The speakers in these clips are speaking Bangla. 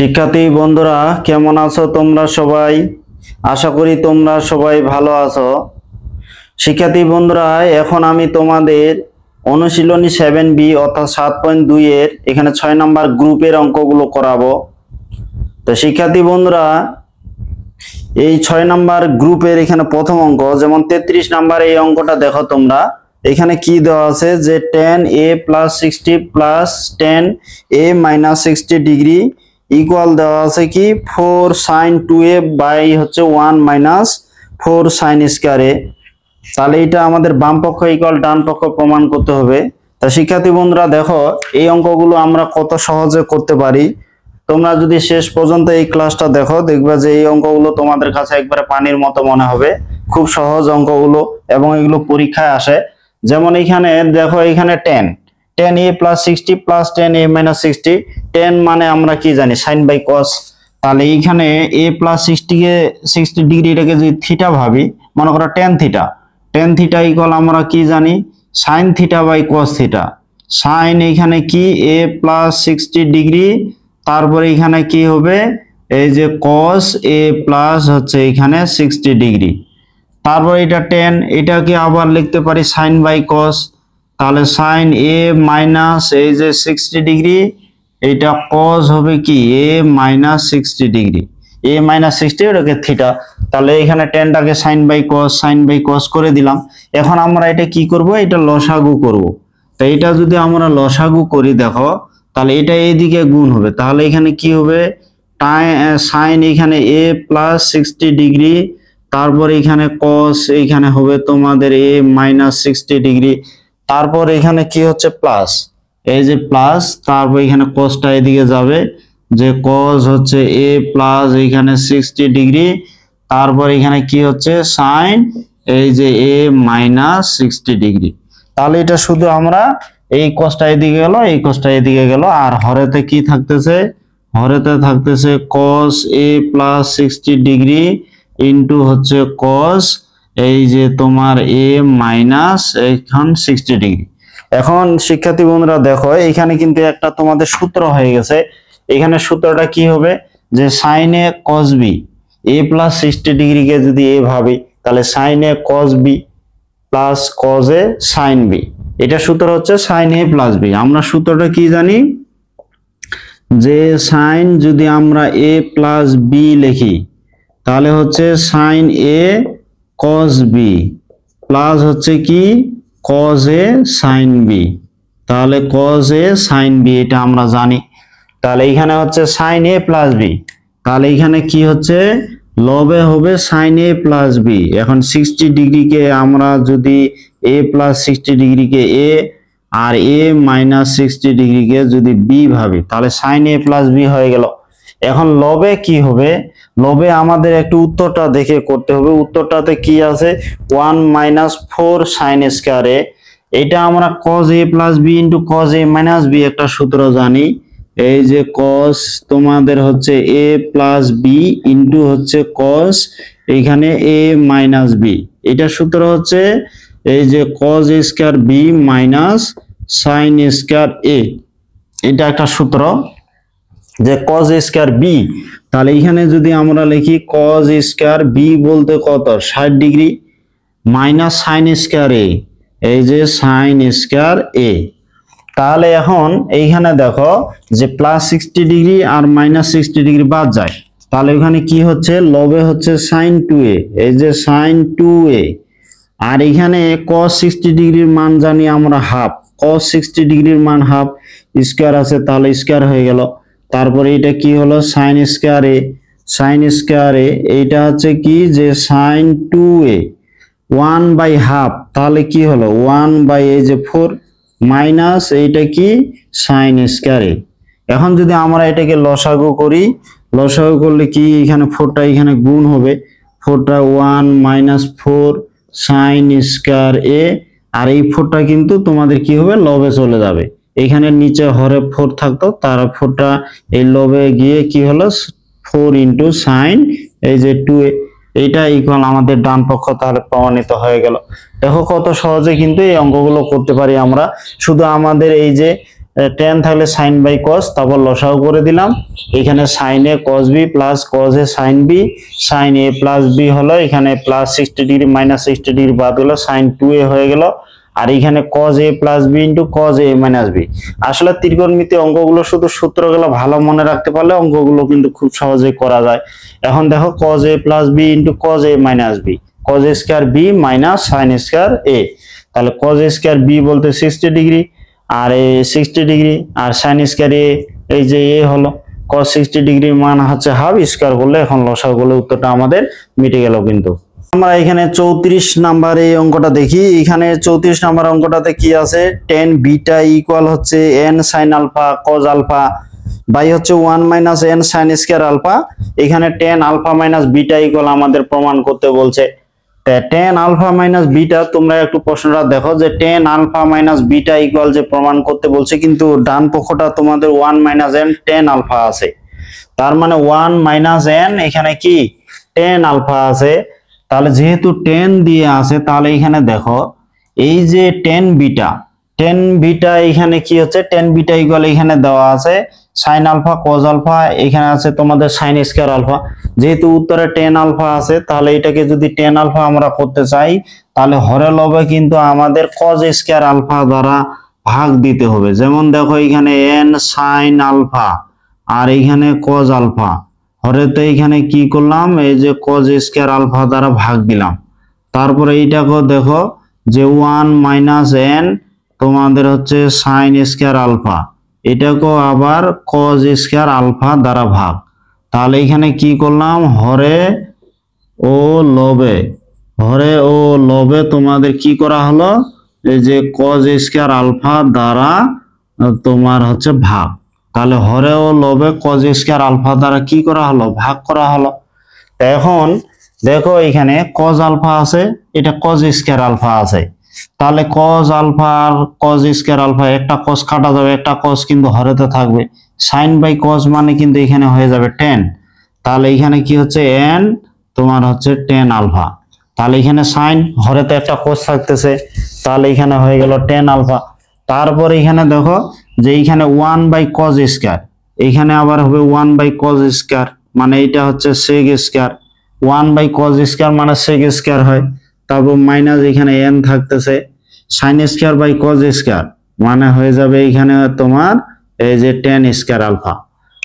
শিক্ষার্থী বন্ধুরা কেমন আছো তোমরা সবাই? আশা করি তোমরা সবাই ভালো আছো। শিক্ষার্থী বন্ধুরা, এখন আমি তোমাদের অনুশীলনী 7B অর্থাৎ 7.2 এর এখানে 6 নাম্বার গ্রুপের অঙ্কগুলো করাবো। তো শিক্ষার্থী বন্ধুরা, এই 6 নাম্বার গ্রুপের এখানে প্রথম অঙ্ক, যেমন 33 নাম্বার এই অঙ্কটা দেখো তোমরা। এখানে কি দেওয়া আছে যে tan a + 60 + tan a - 60 degree equal দেওয়া আছে কি 4 sin 2a by 1 - 4 sin square a। তাহলে এটা আমাদের বাম পক্ষ ইকুয়াল ডান পক্ষ প্রমাণ করতে হবে। তা শিক্ষার্থী বন্ধুরা দেখো, এই অঙ্কগুলো আমরা কত সহজে করতে পারি। তোমরা যদি শেষ পর্যন্ত এই ক্লাসটা দেখো, দেখবে যে এই অঙ্কগুলো তোমাদের কাছে একবারে পানির মতো মনে হবে। খুব সহজ অঙ্কগুলো এবং এগুলো পরীক্ষায় আসে। যেমন এখানে দেখো, এখানে tan a + 60 + tan a - 60। tan মানে আমরা কি জানি sin বাই cos। তাহলে এখানে a + 60 কে 60 ডিগ্রি, এটাকে যদি থিটা ভাবি, মনে করো tan থিটা ইকুয়াল আমরা কি জানি sin theta by cos theta. sin এখানে কি a + 60 ডিগ্রি, তারপরে এখানে কি হবে এই যে cos a প্লাস এখানে 60 ডিগ্রি। তারপর এটা tan, এটাকে আবার লিখতে পারি sin বাই cos। তাহলে sin a মাইনাস এই যে 60 ডিগ্রি, এটা cos হবে কি a - 60 ডিগ্রি, a - 60 এটাকে থিটা। তাহলে এখানে tanটাকে sin বাই cos করে দিলাম। এখন আমরা এটা কি করব, এটা লসাগু করব। তো এটা যদি আমরা লসাগু করি দেখো, তাহলে এটা এইদিকে গুণ হবে। তাহলে এখানে কি হবে sin এখানে a + 60 ডিগ্রি, তারপর এখানে cos এখানে হবে তোমাদের a - 60 ডিগ্রি, তারপর এখানে কি হচ্ছে প্লাস, এই যে প্লাস, তারপর এখানে cosটা এদিকে যাবে, যে cos a প্লাস এখানে 60 ডিগ্রি, তারপর এখানে কি হচ্ছে sin এই যে a - 60 ডিগ্রি। তাহলে এটা শুধু আমরা এই cosটা এদিকে গেল, এই cosটা এদিকে গেল, আর হরেতে কি থাকতেছে, হরেতে থাকতেছে cos a + 60 degree into cos এই যে তোমার a - এখন 60 ডিগ্রি। এখন শিক্ষার্থী বন্ধুরা দেখো, এখানে কিন্তু একটা তোমাদের সূত্র হয়ে গেছে। এখানে সূত্রটা কি হবে, যে sin a cos b, a + 60 degree কে যদি a ভাবি, তাহলে sin a cos b plus cos a sin b। এটা সূত্র হচ্ছে sin a + b। আমরা সূত্রটা কি জানি, যে sin যদি আমরা a + b লিখি, তাহলে sin a cos b plus কি cos a sin b। তাহলে cos a sin b এটা আমরা জানি। তাহলে এখানে sin a + b, তাহলে এখানে কি লবে হবে sin a + b। এখন 60 ডিগ্রি কে আমরা যদি a + 60 ডিগ্রি কে a আর a - 60 ডিগ্রি কে যদি b ভাবি, তাহলে sin a + b হয়ে গেল। এখন লবে কি হবে, লবে আমাদের একটু উত্তরটা দেখে করতে হবে। উত্তরটাতে কি আছে 1 - 4 sin স্কয়ার a। এটা আমরা cos a + b * cos a - b একটা সূত্র জানি। এই যে cos তোমাদের a + b * cos এখানে a - b, এটা সূত্র এই যে cos square b - sin square a। এটা একটা সূত্র, যে cos স্কয়ার b। তাহলে এখানে যদি আমরা লিখি cos স্কয়ার b বলতে কত 60 degree minus sin square a, এই যে sin স্কয়ার a। তাহলে এখন এইখানে দেখো যে +60 ডিগ্রি আর -60 ডিগ্রি বাদ যায়, তাহলে এখানে কি লবে sin 2a, এই যে sin 2a, আর এখানে cos 60 ডিগ্রির মান জানি আমরা হাফ, cos 60 ডিগ্রির মান হাফ, স্কয়ার আছে তাহলে স্কয়ার হয়ে গেল। তারপরে এটা কি হলো sin স্কয়ার a, এইটা কি যে sin 2a 1/2, তাহলে কি হলো 1/4 মাইনাস এইটা কি sin স্কয়ার a। এখন যদি আমরা এটাকে লসাগু করি, লসাগু করলে কি এখানে 4টা এখানে গুণ হবে, 4টা 1 - 4 sin স্কয়ার a, আর এই 4টা কিন্তু তোমাদের কি হবে লবে চলে যাবে। এখানে নিচে হরে 4 থাকতো, তার 4টা এই লবে গিয়ে কি হলো 4 * sin এই যে 2a, এইটা ইকুয়াল আমাদের ডান পক্ষ তাহলে প্রমাণিত হয়ে গেল। দেখো কত সহজে কিন্তু এই অঙ্কগুলো করতে পারি আমরা। শুধু আমাদের এই যে টেন থাকলে সাইন বাই কস, তারপর লসাও করে দিলাম। এখানে সাইন এ কস বি প্লাস কস এ সাইন বি, সাইন এ প্লাস বি হলো, এখানে প্লাস 60 ডিগ্রি মাইনাস 60 ডিগ্রি বাদ হলো, সাইন 2a হয়ে গেল। আর এখানে cos a plus B into cos a minus B. আসলে ত্রিকোণমিতি অঙ্কগুলো শুধু সূত্রগুলো ভালো মনে রাখতে পারলে অঙ্কগুলো কিন্তু খুব সহজেই করা যায়। এখন দেখো cos a plus B into cos a minus B, cos a square B minus sine square a। তাহলে cos a স্কয়ার বি বলতে 60 ডিগ্রি, আর এ 60 ডিগ্রি, আর সাইন স্কয়ার a এই যে a হলো, cos 60 ডিগ্রি মান হচ্ছে হাফ, স্কয়ার করলে এখন লসাগু করলে উত্তরটা আমাদের মিটে গেল। কিন্তু আমরা এখানে 34 নাম্বার এই অঙ্কটা দেখি। এখানে 34 নাম্বার অঙ্কটাতে কি আছে, tan বিটা ইকুয়াল হচ্ছে n sin alpha cos alpha by হচ্ছে 1 minus n sin square alpha. এখানে tan alpha minus beta equal আমাদের প্রমাণ করতে বলছে। tan আলফা মাইনাস বিটা, তোমরা একটু প্রশ্নটা দেখো যে tan alpha minus beta equal যে প্রমাণ করতে বলছে, কিন্তু ডান পক্ষটা তোমাদের 1 মাইনাস n tan আলফা আছে, তার মানে 1 মাইনাস n এখানে কি tan আলফা আছে। তাহলে যেহেতু tan দিয়ে আছে, তাহলে এখানে দেখো এই যে tan বিটা এখানে কি হচ্ছে, tan বিটা ইকুয়াল এখানে দেওয়া আছে sin আলফা cos আলফা, এখানে আছে তোমাদের sin স্কয়ার আলফা। যেহেতু উত্তরে tan আলফা আছে, তাহলে এটাকে যদি tan আলফা আমরা করতে চাই, তাহলে হরে লবে কিন্তু আমাদের cos স্কয়ার আলফা দ্বারা ভাগ দিতে হবে। যেমন দেখো এখানে n sin আলফা আর এখানে cos আলফা, হরেতে এখানে কি করলাম, এই যে cos স্কয়ার আলফা দ্বারা ভাগ দিলাম। তারপরে এইটাকেও দেখো যে 1 মাইনাস n তোমাদের হচ্ছে sin স্কয়ার আলফা, এটাকেও আবার cos স্কয়ার আলফা দ্বারা ভাগ। তাহলে এখানে কি করলাম, হরে ও লবে তোমাদের কি করা হলো, এই যে cos স্কয়ার আলফা দ্বারা তোমার হচ্ছে ভাগ। তাহলে হরে ও লবে cos স্কয়ার আলফা দ্বারা কি করা হলো, ভাগ করা হলো। এখন দেখো এখানে cos আলফা আছে, এটা cos স্কয়ার আলফা আছে, তাহলে cos আলফা আর cos স্কয়ার আলফা, একটা cos কাটা যাবে, একটা cos কিন্তু হরেতে থাকবে, sin বাই cos মানে কিন্তু এখানে হয়ে যাবে tan। তাহলে এখানে কি হচ্ছে n তোমার হচ্ছে tan আলফা, তাহলে এখানে sin, হরেতে একটা cos থাকতেছে, তাহলে এখানে হয়ে গেল tan আলফা। তারপরে এখানে দেখো যে এইখানে 1 বাই cos স্কয়ার, এখানে আবার হবে 1 বাই cos স্কয়ার, মানে এটা হচ্ছে sec square, 1 by cos square মানে sec স্কয়ার হয়। তারপর মাইনাস এখানে n থাকতেছে, sin square by cos square মানে হয়ে যাবে এখানে তোমার এই যে tan স্কয়ার আলফা।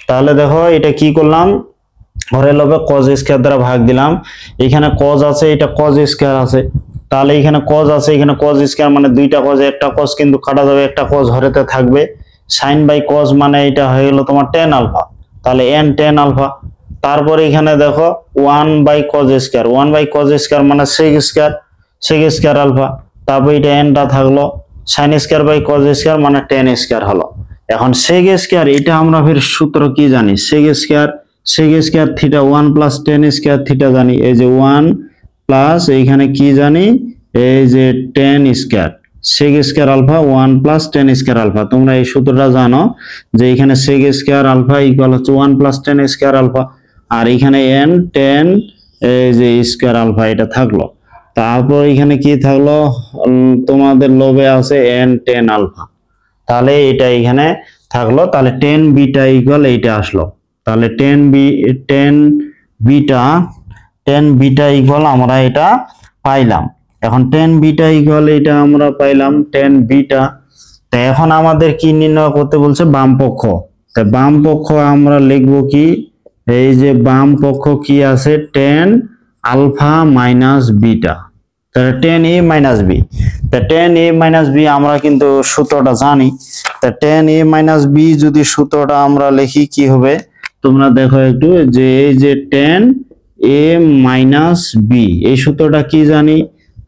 তাহলে দেখো এটা কি করলাম, হরে লবে cos স্কয়ার দ্বারা ভাগ দিলাম। এখানে cos আছে, এটা cos স্কয়ার আছে, তাহলে এখানে cos আছে, এখানে cos স্কয়ার মানে দুইটা cos, একটা cos কিন্তু কাটা যাবে, একটা cos হরেতে থাকবে, sin বাই cos মানে এটা হয়ে গেল তোমার tan আলফা, তাহলে n tan আলফা। তারপরে এখানে দেখো 1 by cos square, 1 by cos square মানে sec স্কয়ার আলফা, তারপর এটা nটা থাকলো, sin square by cos square মানে tan স্কয়ার হলো। এখন sec স্কয়ার, এটা আমরা ফের সূত্র কি জানি, sec square theta 1 plus tan square theta জানি, এই যে 1 প্লাস এইখানে কি জানি, এই যে tan square, sec square alpha 1 plus tan square alpha. তোমরা এই সূত্রটা জানো যে এখানে sec স্কয়ার আলফা ইকুয়াল হচ্ছে 1 প্লাস tan স্কয়ার আলফা, আর এখানে n tan এই যে স্কয়ার আলফা এটা থাকলো। তারপর এখানে কি থাকলো, তোমাদের লবে আছে n tan আলফা, তাহলে এটা এখানে থাকলো। তাহলে tan বিটা ইকুয়াল এইটা আসলো, তাহলে tan বিটা ইকুয়াল আমরা এটা পাইলাম। এখন tan বিটা ইকুয়াল এটা আমরা পাইলাম tan বিটা। তো এখন আমাদের কি নির্ণয় করতে বলছে, বাম পক্ষ। তো বাম পক্ষ আমরা লিখবো কি, এই যে বাম পক্ষ কি আছে, tan আলফা মাইনাস বিটা, তাহলে tan a মাইনাস বি। তো tan a মাইনাস বি আমরা কিন্তু সূত্রটা জানি। তো tan a মাইনাস বি যদি সূত্রটা আমরা লিখি কি হবে, তোমরা দেখো একটু, যে এই যে tan a মাইনাস বি, এই সূত্রটা কি জানি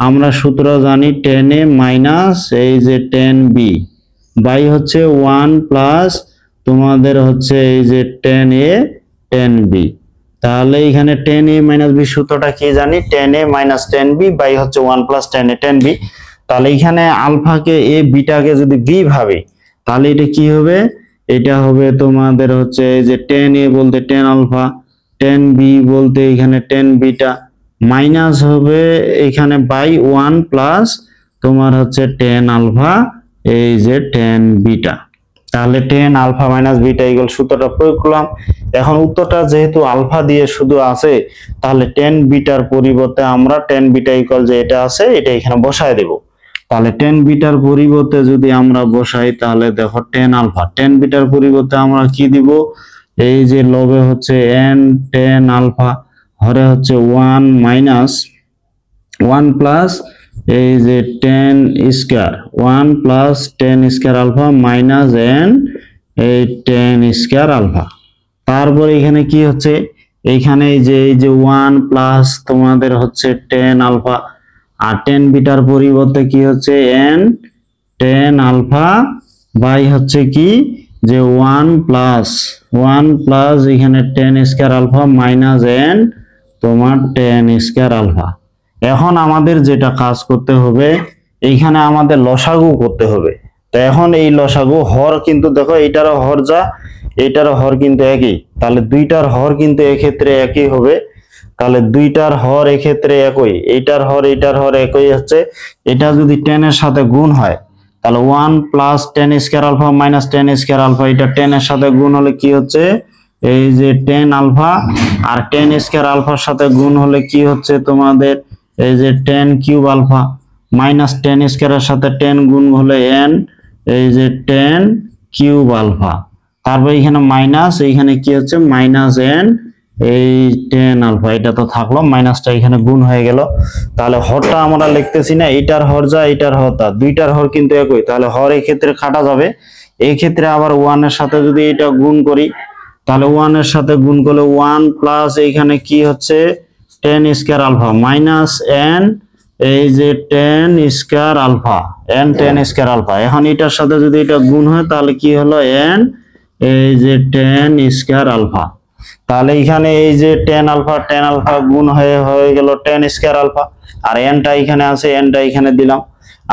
আমরা, সূত্র জানি tan a মাইনাস এই যে tan b বাই হচ্ছে 1 প্লাস তোমাদের হচ্ছে এই যে tan a tan b। তাহলে এখানে tan a মাইনাস b সূত্রটা কি জানি, tan a minus tan b by হচ্ছে 1 plus tan a tan b। তাহলে এখানে আলফাকে a বিটাকে যদি b ভাবে, তাহলে এটা কি হবে, এটা হবে তোমাদের হচ্ছে এই যে tan a বলতে tan আলফা, tan b বলতে এখানে tan বিটা, মাইনাস হবে এখানে বাই 1 প্লাস তোমার হচ্ছে tan আলফা এই যে tan বিটা। তাহলে tan alpha minus beta equal সূত্রটা প্রয়োগ করলাম। এখন উত্তরটা যেহেতু আলফা দিয়ে শুধু আছে, তাহলে টেন বিটার পরিবর্তে আমরা টেন বিটা ইকুয়াল যে এটা আছে এটা এখানে বসায় দেব। তাহলে টেন বিটার পরিবর্তে যদি আমরা বসাই, তাহলে দেখো টেন আলফা, টেন বিটার পরিবর্তে আমরা কি দিব, এই যে লবে হচ্ছে এন টেন আলফা, হরে হচ্ছে ওয়ান মাইনাস ওয়ান প্লাস এই যে ten square, one plus ten square alpha minus N এই টেন স্কয়ার আলফা। তারপর এখানে কি হচ্ছে, এইখানে এই যে ওয়ান প্লাস তোমাদের হচ্ছে টেন আলফা, আর টেন বিটার পরিবর্তে কি হচ্ছে এন টেন আলফা বাই হচ্ছে কি যে ওয়ান প্লাস এখানে tan square alpha minus N তোমার টেন স্কয়ার আলফা। এখন আমাদের যেটা কাজ করতে হবে, এইখানে আমাদের লসাগু করতে হবে। তো এখন এই লসাগু হর কিন্তু দেখো এইটারও হর যা এইটারও হর কিন্তু একই, তাহলে দুইটার হর কিন্তু এক্ষেত্রে একই হবে। তাহলে দুইটার হর এক্ষেত্রে একই, এইটার হর একই হচ্ছে। এটা যদি টেন এর সাথে গুণ হয়, তাহলে one plus ten square alpha minus ten square alpha, এটা টেন এর সাথে গুণ হলে কি হচ্ছে এই যে টেন আলফা, আর টেন স্কয়ার আলফার সাথে গুণ হলে কি হচ্ছে তোমাদের এই যে ten cube alpha, minus ten স্কয়ারের সাথে টেন গুণ হলে এন এই যে টেন কিউব আলফা। তারপর এখানে মাইনাস, এইখানে কি হচ্ছে মাইনাস এন এই টেন আলফা, এটা তো থাকলো, মাইনাসটা এখানে গুণ হয়ে গেল। তাহলে হরটা আমরা লিখতেছি না, এইটার হর যা এইটার হর তা, দুইটার হর কিন্তু একই, তাহলে হর এই ক্ষেত্রে কাটা যাবে। এই ক্ষেত্রে আবার ওয়ানের সাথে যদি এটা গুণ করি, তাহলে ওয়ানের সাথে গুণ করলে ওয়ান প্লাস এইখানে কি হচ্ছে tan square alpha minus N এই যে ten square alpha, N ten square alpha. এখন এটার সাথে যদি এটা গুণ হয়, তাহলে কি হলো এন এই যে টেন স্কয়ার আলফা। তাহলে এখানে এই যে টেন আলফা গুণ হয়ে গেল টেন স্কয়ার আলফা, আর এনটা এখানে আছে, এনটা এখানে দিলাম।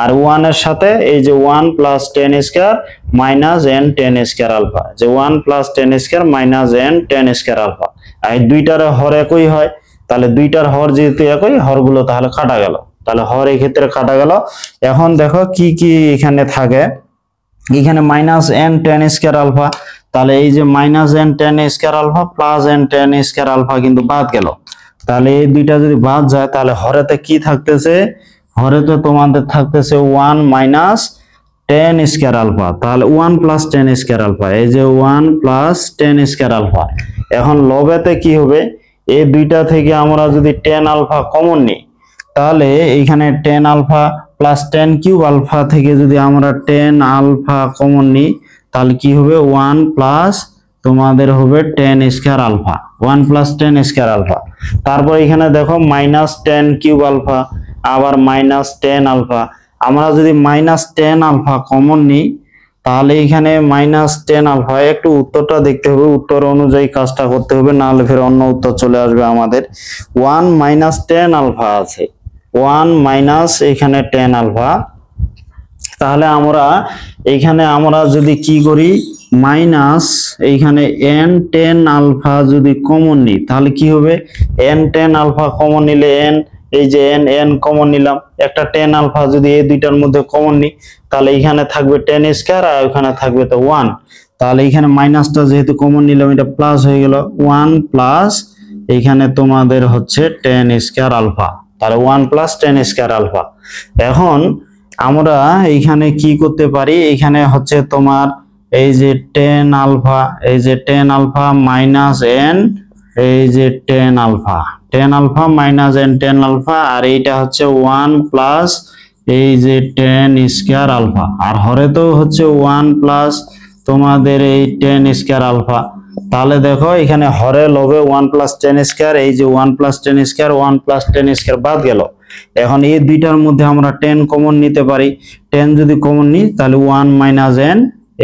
আর ওয়ানের সাথে এই যে one plus ten square minus N ten square alpha, যে one plus ten square minus N ten square alpha. আর দুইটার হর একই হয়, তাহলে দুইটার হর যেহেতু একই, হরগুলো তাহলে কাটা গেল, তাহলে হর এই ক্ষেত্রে কাটা গেল। এখন দেখো কি কি এখানে থাকে, এখানে minus N ten square alpha, তাহলে এই যে minus N ten square alpha plus N ten square alpha কিন্তু বাদ গেল। তাহলে এই দুইটা যদি বাদ যায়, তাহলে হরেতে কি থাকতেছে, হরেতে তোমাদের থাকতেছে one minus ten square alpha, তাহলে one plus ten square alpha, এই যে one plus ten square alpha. এখন লবেতে কি হবে, এই দুইটা থেকে আমরা যদি টেন আলফা কমন নিই, তাহলে এইখানে tan alpha plus tan cube alpha থেকে যদি আমরা টেন আলফা কমন নিই, তাহলে কি হবে ওয়ান প্লাস তোমাদের হবে tan square alpha, one plus ten square alpha. তারপর এখানে দেখো মাইনাস টেন কিউব আলফা, আবার মাইনাস টেন আলফা। আমরা যদি মাইনাস টেন আলফা কমন নিই, তাহলে এখানে মাইনাস টেন আলফা, একটু উত্তরটা দেখতে হবে, উত্তর অনুযায়ী কাজটা করতে হবে, নাহলে ফের অন্য উত্তর চলে আসবে আমাদের। ওয়ান মাইনাস টেন আলফা আছে, ওয়ান মাইনাস এখানে টেন আলফা। তাহলে আমরা যদি কি করি, মাইনাস এইখানে এন টেন আলফা যদি কমন নিই, তাহলে কি হবে এন টেন আলফা কমন নিলে এন এই যে এন কমন নিলাম, একটা টেন আলফা যদি এই দুইটার মধ্যে কমন নিই, তাহলে এখানে থাকবে টেন স্কয়ার আর ওখানে থাকবে তো ওয়ান। তাহলে এখানে মাইনাসটা যেহেতু কমন নিলাম, এটা প্লাস হয়ে গেল, ওয়ান প্লাস এইখানে তোমাদের হচ্ছে টেন স্কয়ার আলফা, তাহলে one plus ten square alpha. এখন আমরা এইখানে কি করতে পারি, এখানে হচ্ছে তোমার এই যে টেন আলফা, এই যে টেন আলফা মাইনাস এন এই যে ten alpha minus N ten alpha, আর এইটা হচ্ছে ওয়ান প্লাস এই যে টেন স্কয়ার আলফা, আর হরেতেও হচ্ছে ওয়ান প্লাস তোমাদের এই টেন স্কয়ার আলফা। তাহলে দেখো এখানে হরে লবে ওয়ান প্লাস টেন স্কয়ার, এই যে one plus ten square, one plus ten square বাদ গেল। এখন এই দুইটার মধ্যে আমরা টেন কমন নিতে পারি, টেন যদি কমন নিই, তাহলে ওয়ান মাইনাস এন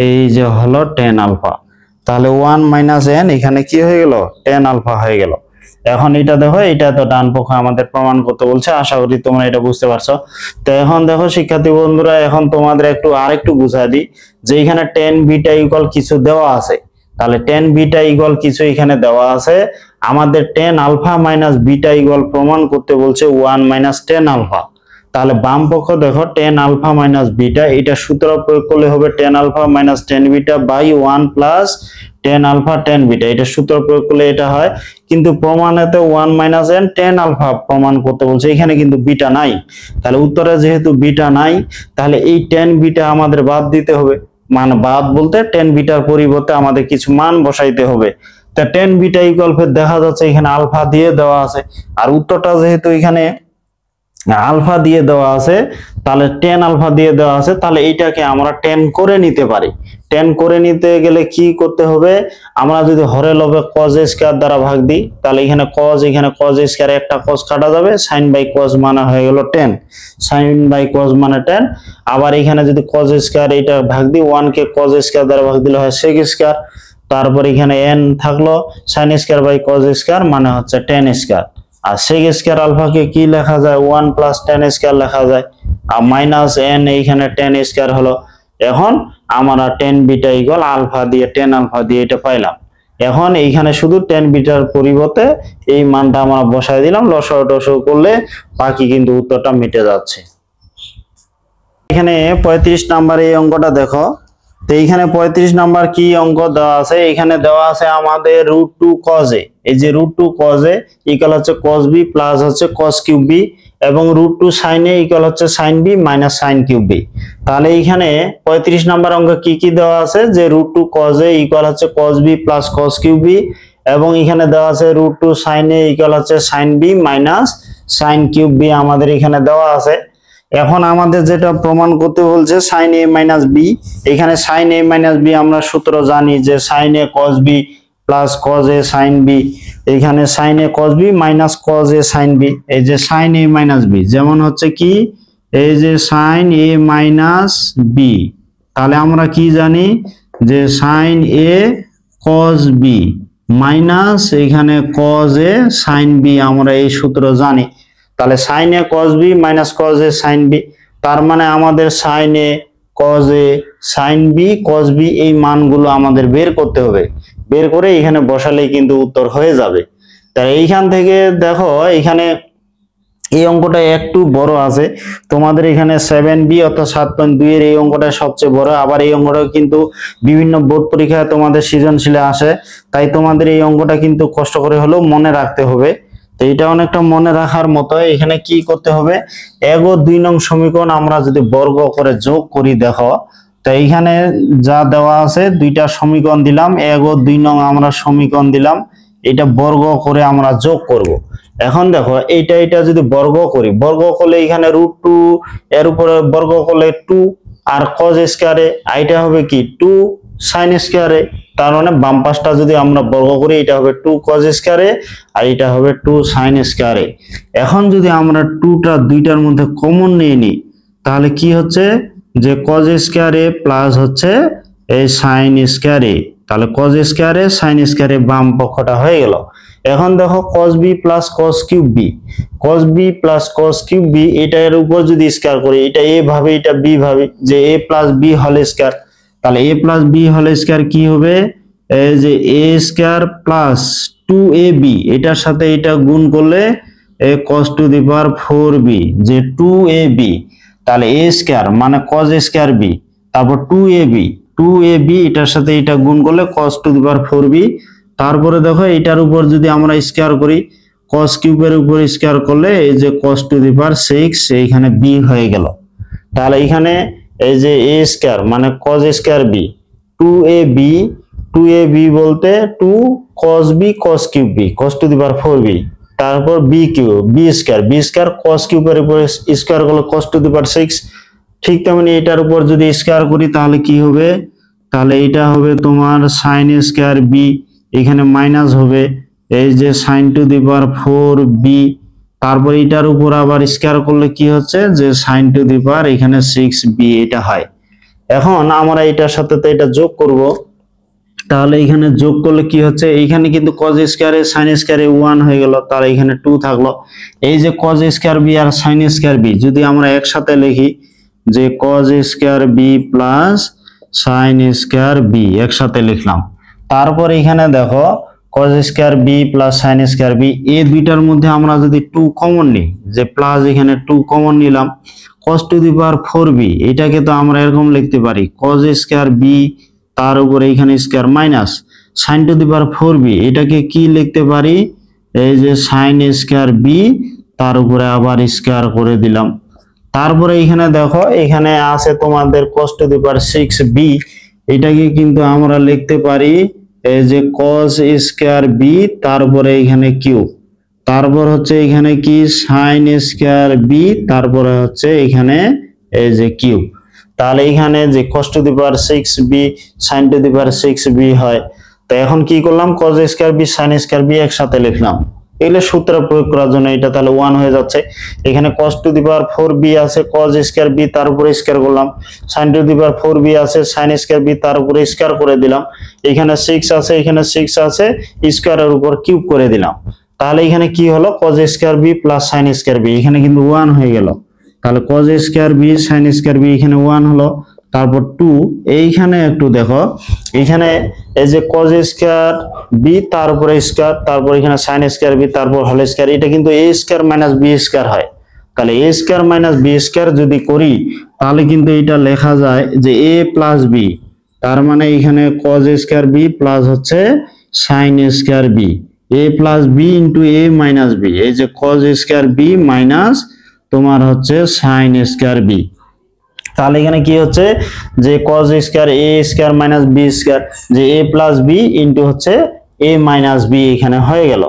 এই যে হলো টেন আলফা, তাহলে ওয়ান মাইনাস এন এখানে কি হয়ে গেল টেন আলফা হয়ে গেল। এখন এটা দেখো, এটা তো ডান পক্ষ আমাদের প্রমাণ করতে বলছে, আশা করি তোমরা এটা বুঝতে পারছো। তো এখন দেখো শিক্ষার্থী বন্ধুরা, এখন তোমাদের আরেকটু বুঝাই দিই যে এখানে টেন বিটা ইকুয়াল কিছু দেওয়া আছে, তাহলে টেন বিটা ইকুয়াল কিছু এখানে দেওয়া আছে, আমাদের tan alpha minus beta equal প্রমাণ করতে বলছে ওয়ান মাইনাস টেন আলফা। তাহলে বাম পক্ষ দেখো টেন আলফা মাইনাস বিটা, এটা সূত্র প্রয়োগ করলে হবে tan alpha minus tan beta by 1 plus tan alpha tan beta, এটা সূত্র প্রয়োগ করলে এটা হয়। কিন্তু প্রমাণেতে 1 মাইনাস এন টেন আলফা প্রমাণ করতে বলছে, এখানে কিন্তু বিটা নাই। তাহলে উত্তরে যেহেতু বিটা নাই, তাহলে এই টেন বিটা আমাদের বাদ দিতে হবে। মানে বাদ বলতে টেন বিটার পরিবর্তে আমাদের কিছু মান বসাইতে হবে। তা টেন বিটা ইকুয়াল দেখা যাচ্ছে এখানে আলফা দিয়ে দেওয়া আছে, আর উত্তরটা যেহেতু এখানে আলফা দিয়ে দেওয়া আছে, তাহলে টেন আলফা দিয়ে দেওয়া আছে, তাহলে এইটাকে আমরা টেন করে নিতে পারি। টেন করে নিতে গেলে কি করতে হবে, আমরা যদি হরে লবে কজ স্কয়ার দ্বারা ভাগ দিই, তাহলে এখানে কজ স্কয়ার একটা কজ কাটা যাবে, সাইন বাই কজ মানে হয়ে গেল টেন, সাইন বাই কজ মানে টেন। আবার এখানে যদি কজ স্কয়ার এটা ভাগ দিই, 1 কে কজ স্কয়ার দ্বারা ভাগ দিলে হয় সেক স্কয়ার। তারপর এখানে এন থাকলো, sine square by cos square মানে হচ্ছে টেন স্কয়ার। আর সেক স্কয়ার আলফাকে কি লেখা যায়, 1 প্লাস টেন স্কয়ার লেখা যায়, আর মাইনাস এন এইখানে টেন স্কয়ার হলো। এখন আমরা টেন বিটা ইকুয়াল আলফা দিয়ে টেন আলফা দিয়ে এটা পাইলাম। এখন এইখানে শুধু টেন বিটার পরিবর্তে এই মানটা আমরা বসাই দিলাম, লসাগু টসাগু করলে বাকি কিন্তু উত্তরটা মিটে যাচ্ছে। এখানে 35 নাম্বার এই অঙ্কটা দেখো, তো এইখানে 35 নাম্বার কি অঙ্ক দেওয়া আছে, এখানে দেওয়া আছে আমাদের √2 cos a, এই যে √2 cos a ইকুয়াল হচ্ছে cos b প্লাস হচ্ছে cos কিউব b, এবং √2 sin a ইকুয়াল হচ্ছে sin b minus sin cube b। তাহলে এইখানে 35 নাম্বার অঙ্ক কি কি দেওয়া আছে, যে √2 cos a ইকুয়াল হচ্ছে cos b plus cos cube b, এবং এখানে দেওয়া আছে √2 sin a ইকুয়াল হচ্ছে sin b minus sin cube b আমাদের এখানে দেওয়া আছে। এখন আমাদের যেটা প্রমাণ করতে বলছে sin a মাইনাস b, এখানে sin a মাইনাস b আমরা সূত্র জানি যে sin a cos b plus cos a sin b, এখানে sin a cos b minus cos a sin b, এই যে sin a মাইনাস b যেমন হচ্ছে কি এই যে sin a মাইনাস b, তাহলে আমরা কি জানি যে sin a cos b minus এখানে cos a sin b, আমরা এই সূত্র জানি। তাহলে sin a cos b minus cos a sin b, তার মানে আমাদের sin a cos a sin b cos b এই মানগুলো আমাদের বের করতে হবে, বের করে এখানে বসালেই কিন্তু উত্তর হয়ে যাবে। তাই এইখান থেকে দেখো এখানে এই অঙ্কটা একটু বড় আছে, তোমাদের এখানে 7b অর্থাৎ 7.2 এর এই অঙ্কটা সবচেয়ে বড়। আবার এই অঙ্কটা কিন্তু বিভিন্ন বোর্ড পরীক্ষায় তোমাদের সৃজনশীলে আসে, তাই তোমাদের এই অঙ্কটা কিন্তু কষ্ট করে হলেও মনে রাখতে হবে। তো এটা অনেকটা মনে রাখার মতো। এখানে কি করতে হবে, 1 ও 2 নং সমীকরণ আমরা যদি বর্গ করে যোগ করি, দেখো তো এইখানে যা দেওয়া আছে দুইটা সমীকরণ দিলাম, 1 ও 2 নং আমরা সমীকরণ দিলাম, এটা বর্গ করে আমরা যোগ করব। এখন দেখো এটা যদি বর্গ করি, বর্গ করলে এখানে √2 এর উপরে বর্গ করলে 2, আর cos স্কয়ারে এটা হবে কি 2 sin স্কয়ারে, তার মানে বাম পাশটা যদি আমরা বর্গ করি এটা হবে 2 cos স্কয়ারে আর এটা হবে 2 sin স্কয়ারে। এখন যদি আমরা 2টা দুইটার মধ্যে কমন নিয়ে নিই, তাহলে কি হচ্ছে যে cos স্কয়ারে প্লাস হচ্ছে এই sin স্কয়ারে, তাহলে cos স্কয়ারে sin স্কয়ারে বাম পক্ষটা হয়ে গেল। এখন দেখো cos b plus cos cube b, cos b plus cos cube b এটার উপর যদি স্কয়ার করি, এটা a ভাবে এটা b ভাবে, যে a plus b whole square, তাহলে a plus b whole square কি হবে, এই যে a স্কয়ার প্লাস 2ab, এটার সাথে এটা গুণ করলে cos to the power 4b, যে 2ab, তাহলে a স্কয়ার মানে cos স্কয়ার b, তারপর 2ab এটার সাথে এটা গুণ করলে cos to the power 4b। তারপরে দেখো এটার উপর যদি আমরা স্কয়ার করি, cos কিউবের উপর স্কয়ার করলে এই যে cos টু দি পাওয়ার 6 এইখানে b হয়ে গেল। তাহলে এখানে এই যে a স্কয়ার মানে cos স্কয়ার b, 2ab বলতে 2 cos b cos cube b cos to the power 4b, তারপর b স্কয়ার cos কিউবের উপর স্কয়ার করলে cos টু দি পাওয়ার 6। ঠিক তেমনি এটার উপর যদি স্কয়ার করি তাহলে কি হবে, তাহলে এটা হবে তোমার sin স্কয়ার b, এখানে মাইনাস হবে এই যে sin to the power 4b, তারপর এটার উপর আবার স্কয়ার করলে কি হচ্ছে যে sin টু দি পাওয়ার এখানে 6b এটা হয়। এখন আমরা এটার সাথে তো এটা যোগ করব, তাহলে এখানে যোগ করলে কি হচ্ছে, এইখানে কিন্তু cos স্কয়ারে sin স্কয়ারে 1 হয়ে গেল, তাহলে এখানে 2 থাকলো। এই যে cos স্কয়ার b আর sin স্কয়ার b যদি আমরা একসাথে লিখি, যে cos square b plus sin square b একসাথে লিখলাম। তারপর এখানে দেখো cos square B plus sin square B, এই দুইটার মধ্যে আমরা যদি 2 কমন নিই, যে প্লাস এখানে 2 কমন নিলাম, cos to the power 4b, এটাকে তো আমরা এরকম লিখতে পারি cos স্কয়ার বি তার উপরে এখানে square minus sin to the power 4b, এটাকে কি লিখতে পারি, এই যে sin স্কয়ার বি তার উপরে আবার স্কয়ার করে দিলাম। তারপরে এখানে দেখো এখানে আছে তোমাদের cos to the power 6b, এটাকে কিন্তু আমরা লিখতে পারি এই যে cos স্কয়ার বি তারপরে এখানে কিউব, তারপর হচ্ছে এখানে কি sin স্কয়ার বি তারপরে হচ্ছে এখানে এই যে কিউব। তাহলে এখানে যে cos to the power 6b sin to the power 6b হয়। তো এখন কি করলাম, cos square B sin square B একসাথে লিখলাম, এগুলো সূত্র প্রয়োগ করার জন্য, এটা তাহলে 1 হয়ে যাচ্ছে। এখানে cos to the power 4b আছে, cos স্কয়ার বি তার উপরে স্কয়ার করলাম, sin to the power 4b আছে, sin স্কয়ার বি তার উপরে স্কয়ার করে দিলাম, এখানে 6 আছে, এখানে 6 আছে, স্কয়ারের উপর কিউব করে দিলাম। তাহলে এখানে কি হলো, cos square B plus sin square B, এখানে কিন্তু 1 হয়ে গেল। তাহলে cos square B sin square B এখানে 1 হলো, তারপর 2, এইখানে একটু দেখো এখানে এই যে cos স্কয়ার বি তার উপরে স্কয়ার, তারপর এখানে sin স্কয়ার বি তারপর হোল স্কয়ার, এটা কিন্তু a square minus b square হয়। তাহলে a square minus b square যদি করি তাহলে কিন্তু এটা লেখা যায় যে a প্লাস b, তার মানে এখানে cos স্কয়ার বি প্লাস হচ্ছে sin square B, a plus b into a minus b, এই যে cos স্কয়ার বি মাইনাস তোমার হচ্ছে sin স্কয়ার বি। তাহলে এখানে কি হচ্ছে যে cos square a square minus b square, যে a প্লাস b ইন্টু হচ্ছে a মাইনাস b এখানে হয়ে গেল।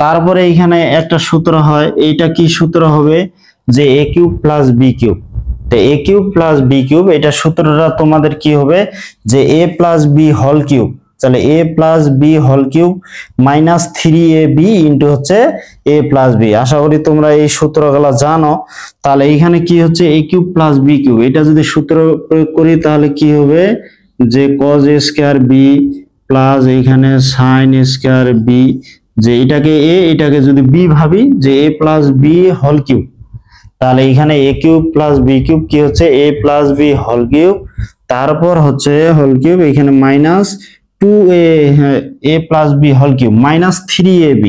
তারপরে এখানে একটা সূত্র হয়, এইটা কি সূত্র হবে, যে a cube plus b cube. তো a cube plus b cube, এটা সূত্রটা তোমাদের কি হবে, যে a plus b whole cube, তাহলে a plus b whole cube minus 3ab into হচ্ছে a প্লাস b। আশা করি তোমরা এই সূত্রগুলো জানো। তাহলে এখানে কি হচ্ছে a cube plus b cube, এটা যদি সূত্র প্রয়োগ করি তাহলে কি হবে, যে cos স্কয়ার b প্লাস এখানে sin স্কয়ার b, যে এটাকে a এটাকে যদি b ভাবি, যে a plus b whole cube, তাহলে এখানে a cube plus b cube কি হচ্ছে a plus b whole cube, তারপর হচ্ছে হোল কিউব এখানে minus 2a plus b whole cube minus 3ab,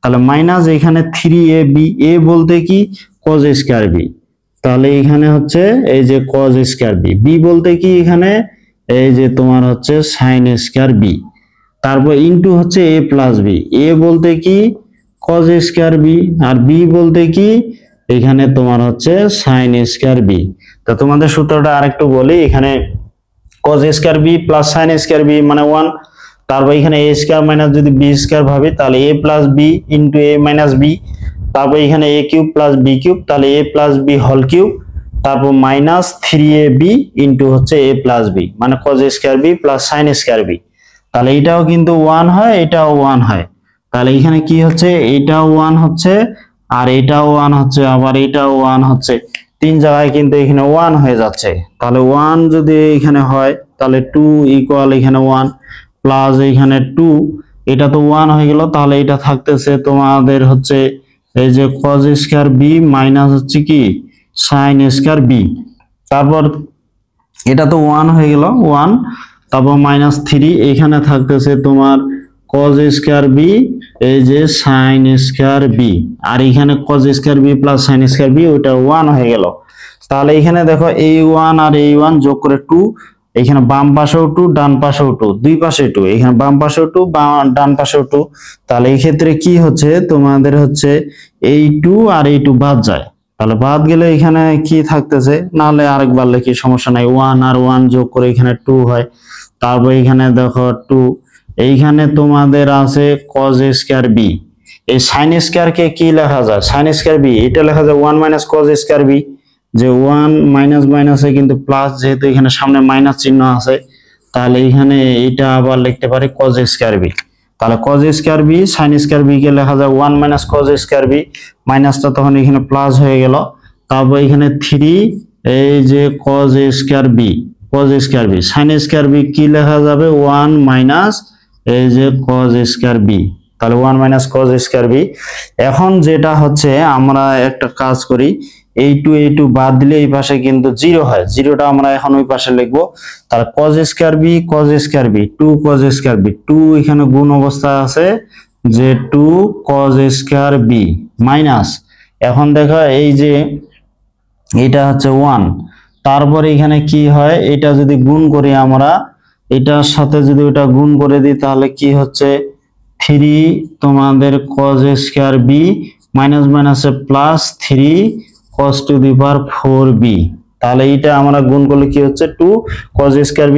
তাহলে মাইনাস এখানে 3ab, a বলতে কি cos স্কয়ার b, তাহলে এখানে হচ্ছে এই যে cos স্কয়ার b, b বলতে কি এখানে এই যে তোমার হচ্ছে sin স্কয়ার b, তারপর ইনটু হচ্ছে a প্লাস b, a বলতে কি cos স্কয়ার b, আর b বলতে কি এখানে তোমার হচ্ছে sin স্কয়ার b। তো তোমাদের সূত্রটা আরেকটু বলি, এখানে cos square b plus sin square b মানে 1, তারপর এখানে a স্কয়ার মাইনাস যদি b স্কয়ার ভাবি তাহলে a plus b into a minus b, তারপর এখানে a cube plus b cube, তাহলে a plus b whole cube, তারপর মাইনাস 3ab ইনটু হচ্ছে a প্লাস b, মানে cos square b plus sin square b। তাহলে এটাও কিন্তু 1 হয়, এটাও 1 হয়, তাহলে এখানে কি হচ্ছে, এটাও 1 হচ্ছে আর এটাও 1 হচ্ছে, আবার এটাও 1 হচ্ছে, তিন জায়গায় কিন্তু এখানে 1 হয়ে যাচ্ছে। তাহলে 1 যদি এখানে হয় তাহলে 2 ইকুয়াল এখানে 1 প্লাস এখানে 2, এটা তো 1 হয়ে গেল, তাহলে এটা থাকতেছে তোমাদের হচ্ছে এই যে cos স্কয়ার b মাইনাস হচ্ছে কি sin স্কয়ার b, তারপর এটা তো 1 হয়ে গেল 1, তারপর মাইনাস 3, এখানে থাকতেছে তোমার cos স্কয়ার b এই যে sin স্কয়ার b, আর এখানে cos square b plus sin square b, ওটা 1 হয়ে গেল। তাহলে এখানে দেখো এই 1 আর এই 1 যোগ করে 2, এখানে বাম পাশেও 2 ডান পাশেও 2, দুই পাশে 2, এখানে বাম পাশেও 2 ডান পাশেও 2, তাহলে এই ক্ষেত্রে কি হচ্ছে তোমাদের হচ্ছে এই 2 আর এই 2 বাদ যায়, তাহলে বাদ গেলে এখানে কি থাকতেছে, নাহলে আরেকবার লিখি সমস্যা নাই, 1 আর 1 যোগ করে এখানে 2 হয়, তারপর এখানে দেখো 2, এইখানে তোমাদের আছে cos স্কয়ার b, এই sin স্কয়ার কে কি লেখা যায়, sin স্কয়ার b এটা লেখা যায় 1 মাইনাস cos স্কয়ার b, যে 1 মাইনাস মাইনাসে কিন্তু প্লাস, যেহেতু এখানে সামনে মাইনাস চিহ্ন আছে, তাহলে এখানে এটা আবার লিখতে পারি cos স্কয়ার b, তাহলে cos square b sin square b কে লেখা যায় 1 মাইনাস cos স্কয়ার b, মাইনাসটা তখন এখানে প্লাস হয়ে গেল, তারপর এখানে 3 এই যে cos square b, cos square b sin square b কি লেখা যাবে 1 মাইনাস এই যে cos স্কয়ার b, তাহলে 1 মাইনাস cos স্কয়ার b। এখন যেটা হচ্ছে আমরা একটা কাজ করি, এই টু বাদ দিলে এই পাশে কিন্তু 0 হয়, জিরোটা আমরা এখন ওই পাশে লিখবো। তাহলে cos square B cos square B 2 cos square B 2 এখানে গুণ অবস্থা আছে যে 2 cos স্কয়ার বি মাইনাস, এখন দেখো এই যে এটা হচ্ছে 1, তারপরে এখানে কি হয়, এটা যদি গুণ করি আমরা, এটার সাথে যদি ওটা গুণ করে দিই তাহলে কি হচ্ছে 3 তোমাদের cos স্কয়ার বি মাইনাস মাইনাসে plus 3 cos to the power 4b। তাহলে এটা আমরা গুণ করলে কি হচ্ছে 2 cos স্কয়ার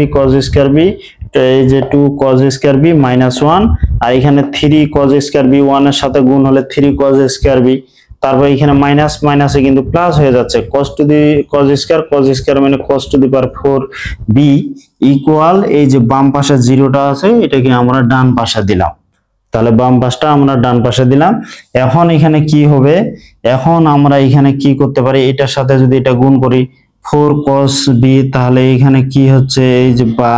বি তো এই যে 2 cos স্কয়ার বি মাইনাস 1, আর এখানে 3 cos স্কয়ার বি 1 এর সাথে গুণ হলে 3 cos স্কয়ার বি, তারপর এখানে মাইনাস মাইনাসে কিন্তু প্লাস হয়ে যাচ্ছে cos স্কয়ার মানে cos to the power 4b equal এই যে বাম পাশে জিরোটা আছে এটাকে আমরা ডান পাশে দিলাম। তাহলে বাম পাশটা আমরা ডান পাশে দিলাম। এখন এখানে কি হবে, এখন আমরা এখানে কি করতে পারি, এটার সাথে যদি এটা গুণ করি 4 cos b, তাহলে এখানে কি হচ্ছে এই যে বা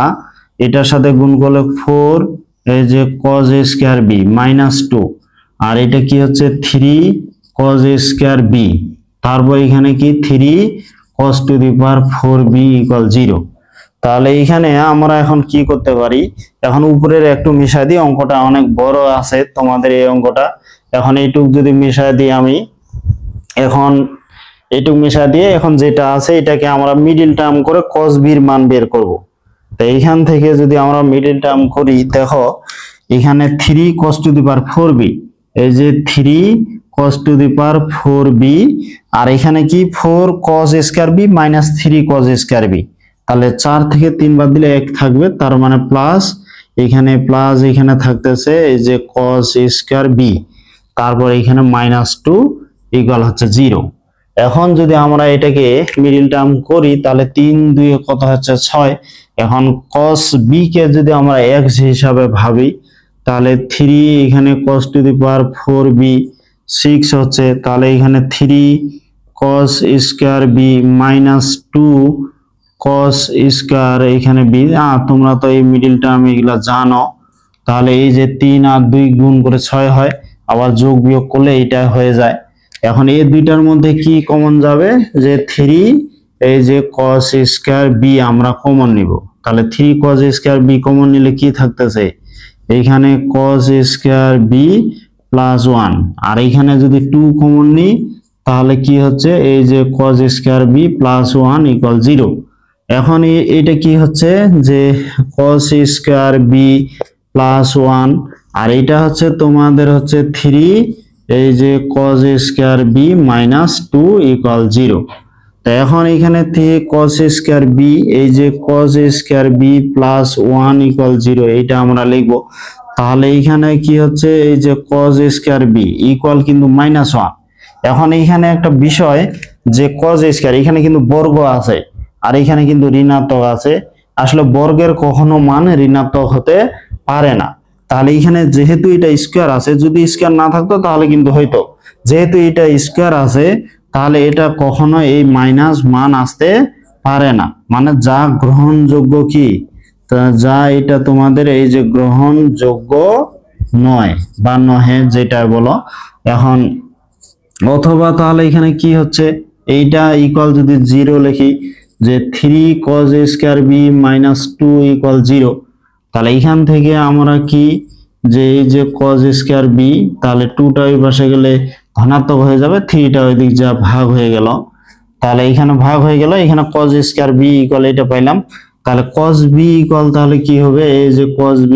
এটার সাথে গুণ করলে 4 এই যে cos স্কয়ার b মাইনাস 2, আর এটা কি হচ্ছে 3 cos স্কয়ার b, তারপর এখানে কি 3 cos to the power 4b equal 0। তাহলে এখানে আমরা এখন কি করতে পারি, এখন উপরের একটু মিশাই দিই, অঙ্কটা অনেক বড় আছে তোমাদের এই অঙ্কটা। এখন এইটুক যদি মিশাই দিই আমি, এখন এইটুক মিশাই দিয়ে এখন যেটা আছে এটাকে আমরা মিডিল টার্ম করে cos b এর মান বের করব। তো এইখান থেকে যদি আমরা মিডিল টার্ম করি, দেখো এখানে 3 cos to the power 4b, এই যে 3 cos to the power 4b, আর এখানে কি 4 cos square b minus 3 cos square b, তাহলে 4 থেকে 3 বাদ দিলে 1 থাকবে, তার মানে প্লাস এখানে থাকতেছে এই যে cos স্কয়ার b, তারপর এখানে মাইনাস 2 ইকুয়াল হচ্ছে 0। এখন যদি আমরা এটাকে মিডিল টার্ম করি তাহলে 3 2 কত হচ্ছে 6। এখন cos b কে যদি আমরা x হিসাবে ভাবি তাহলে 3 এখানে cos to the power 4b 6 হচ্ছে, তাহলে এখানে 3 cos square b minus 2 cos square এখানে b, তোমরা তো এই মিডিল টার্ম এগুলা জানো। তাহলে এই যে 3 আর 2 গুণ করে 6 হয়, আবার যোগ বিয়োগ করলে এটা হয়ে যায়। এখন এই দুইটার মধ্যে কি কমন যাবে, যে 3 এই যে cos স্কয়ার b আমরা কমন নিব, তাহলে 3 cos স্কয়ার b কমন নিলে কি থাকতেছে, এইখানে cos স্কয়ার b প্লাস 1, আর এখানে যদি 2 কমন নিই তাহলে কি হচ্ছে এই যে cos square b plus 1 equal 0। এখন এটা কি হচ্ছে যে cos স্কয়ার b প্লাস 1, আর এটা হচ্ছে তোমাদের হচ্ছে 3 এই যে cos square b minus 2 equal 0। তো এখন এখানে থেকে cos স্কয়ার b এই যে cos square b plus 1 equal 0 এটা আমরা লিখব। তাহলে এখানে কি হচ্ছে এই যে cos স্কয়ার b ইকুয়াল কিন্তু মাইনাস 1। এখন এইখানে একটা বিষয় যে cos স্কয়ার এখানে কিন্তু বর্গ আছে আর এখানে কিন্তু ঋণাত্মক আছে, আসলে বর্গের কখনো মান ঋণাত্মক হতে পারে না। তাহলে এখানে যেহেতু এটা স্কয়ার আছে, যদি স্কয়ার না থাকতো তাহলে কিন্তু হয়তো, যেহেতু এটা স্কয়ার আছে তাহলে এটা কখনো এই মাইনাস মান আসতে পারে না, মানে যা গ্রহণযোগ্য কি, যা এটা তোমাদের এই যে গ্রহণযোগ্য নয় বা নহে যেটা বলো। এখন অথবা তাহলে এখানে কি হচ্ছে, এইটা ইকুয়াল যদি 0 লিখি যে 3 cos square b minus 2 equal 0, তাহলে এখান থেকে আমরা কি যে এই যে cos স্কয়ার b, তাহলে 2টা ওই পাশে গেলে ধনাত্মক হয়ে যাবে, 3টা ওই দিক যা ভাগ হয়ে গেল, তাহলে এখানে ভাগ হয়ে গেল, এখানে cos স্কয়ার b ইকুয়াল এটা পাইলাম। তাহলে cos b ইকুয়াল তাহলে কি হবে, এই যে cos b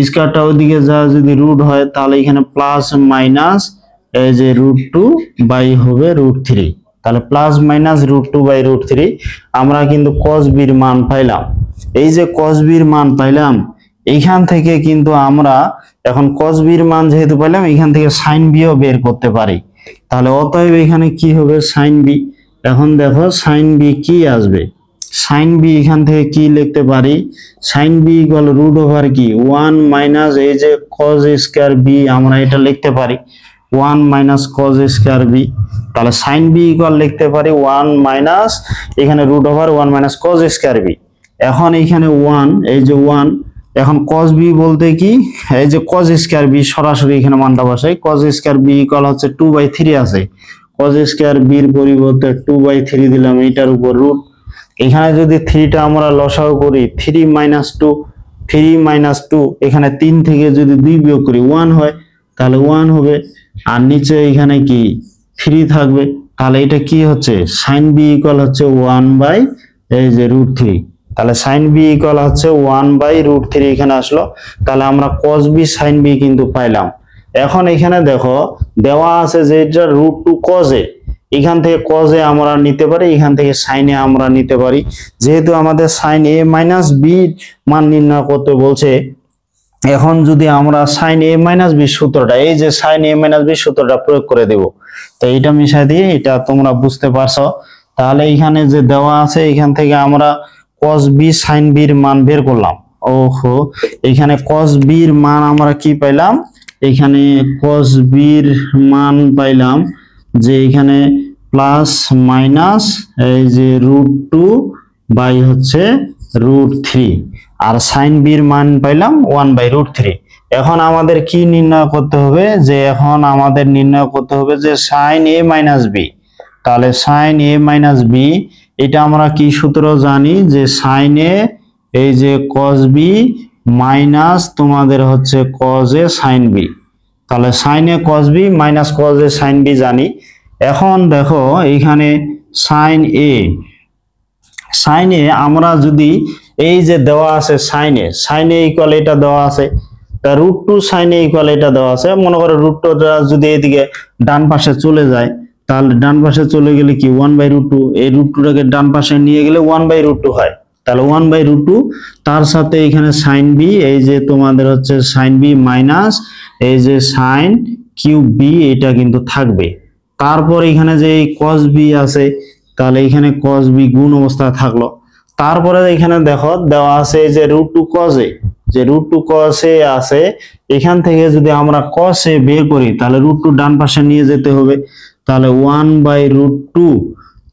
স্কয়ারটা ওইদিকে যা যদি রুট হয় তাহলে এখানে প্লাস মাইনাস এই যে √2 বাই হবে √3, তাহলে প্লাস মাইনাস √2 বাই √3 আমরা কিন্তু cos b এর মান পাইলাম। এই যে cos b এর মান পাইলাম, এইখান থেকে কিন্তু আমরা এখন cos b এর মান যেহেতু পাইলাম এখান থেকে sin b ও বের করতে পারি। তাহলে অতএব এখানে কি হবে sin b, এখন দেখো sin b কি আসবে, sin b এখান থেকে কি লিখতে পারি, sin b ইকুয়াল √ওভার কি 1 মাইনাস এই যে cos স্কয়ার b আমরা এটা লিখতে পারি 1 মাইনাস cos স্কয়ার b, তাহলে sin b ইকুয়াল লিখতে পারি 1 মাইনাস এখানে √over 1 minus cos square b। এখন এখানে 1 এই যে 1, এখন cos b বলতে কি এই যে cos স্কয়ার b সরাসরি এখানে মানটা বসাই, cos স্কয়ার b ইকুয়াল হচ্ছে 2/3 আছে, cos স্কয়ার b এর পরিবর্তে 2/3 দিলাম, এটার উপর রুট। এখানে যদি 3 টা আমরা লসাগু করি 3 - 2, 3 - 2, এখানে 3 থেকে যদি 2 বিয়োগ করি 1 হয়, তাহলে 1 হবে। আর নিচে এখানে কি 3 থাকবে, তাহলে এটা কি হচ্ছে sin b ইকুয়াল হচ্ছে 1 এই যে √3। তাহলে sin b ইকুয়াল হচ্ছে 1/√3 এখানে আসলো। তাহলে আমরা cos b sin b কিন্তু পাইলাম। এখন এখানে দেখো দেওয়া আছে যে এটা √2 cos a, এখান থেকে cos a আমরা নিতে পারি, এখান থেকে sin a আমরা নিতে পারি। যেহেতু আমাদের sin a - b মান নির্ণয় করতে বলছে, এখন যদি আমরা sin a - b সূত্রটা, এই যে sin a - b সূত্রটা প্রয়োগ করে দেব, তো এটা মিশাই দিয়ে এটা তোমরা বুঝতে পারছো। তাহলে এখানে যে দেওয়া আছে এখান থেকে আমরা cos b sin b এর মান বের করলাম। ওহো, এখানে cos b এর মান আমরা কি পাইলাম, এখানে cos b এর মান পাইলাম যে এখানে প্লাস মাইনাস এই যে √2 বাই হচ্ছে √3, আর sin b এর মান পাইলাম 1/√3। এখন আমাদের কি নির্ণয় করতে হবে, যে এখন আমাদের নির্ণয় করতে হবে যে sin a - b। তাহলে sin a - b এটা আমরা কি সূত্র জানি, যে sin a এই যে cos b মাইনাস তোমাদের হচ্ছে cos a sin b। তাহলে sin a cos b minus cos a sin b জানি। এখন দেখো এইখানে sin a আমরা যদি এই যে দেওয়া আছে sin a ইকুয়াল এটা দেওয়া আছে, তা √2 sin a ইকুয়াল এটা দেওয়া আছে। মনে করো √2টা যদি এদিকে ডান পাশে চলে যায়, তাহলে ডান পাশে চলে গেলে কি 1/√2, এই √2টাকে ডান পাশে নিয়ে গেলে 1/√2 হয়। তাহলে 1/√2, তার সাথে এখানে sin b এই যে তোমাদের হচ্ছে sin b মাইনাস এই যে sin কিউব b এটা কিন্তু থাকবে। তারপর এখানে যে এই cos b আছে, তাহলে এখানে cos b গুণ অবস্থা থাকলো। তারপরে এখানে দেখো দেওয়া আছে যে √2 cos a, যে √2 cos a আছে, এখান থেকে যদি আমরা cos a বের করি তাহলে √2 ডান পাশে নিয়ে যেতে হবে, তাহলে 1/√2।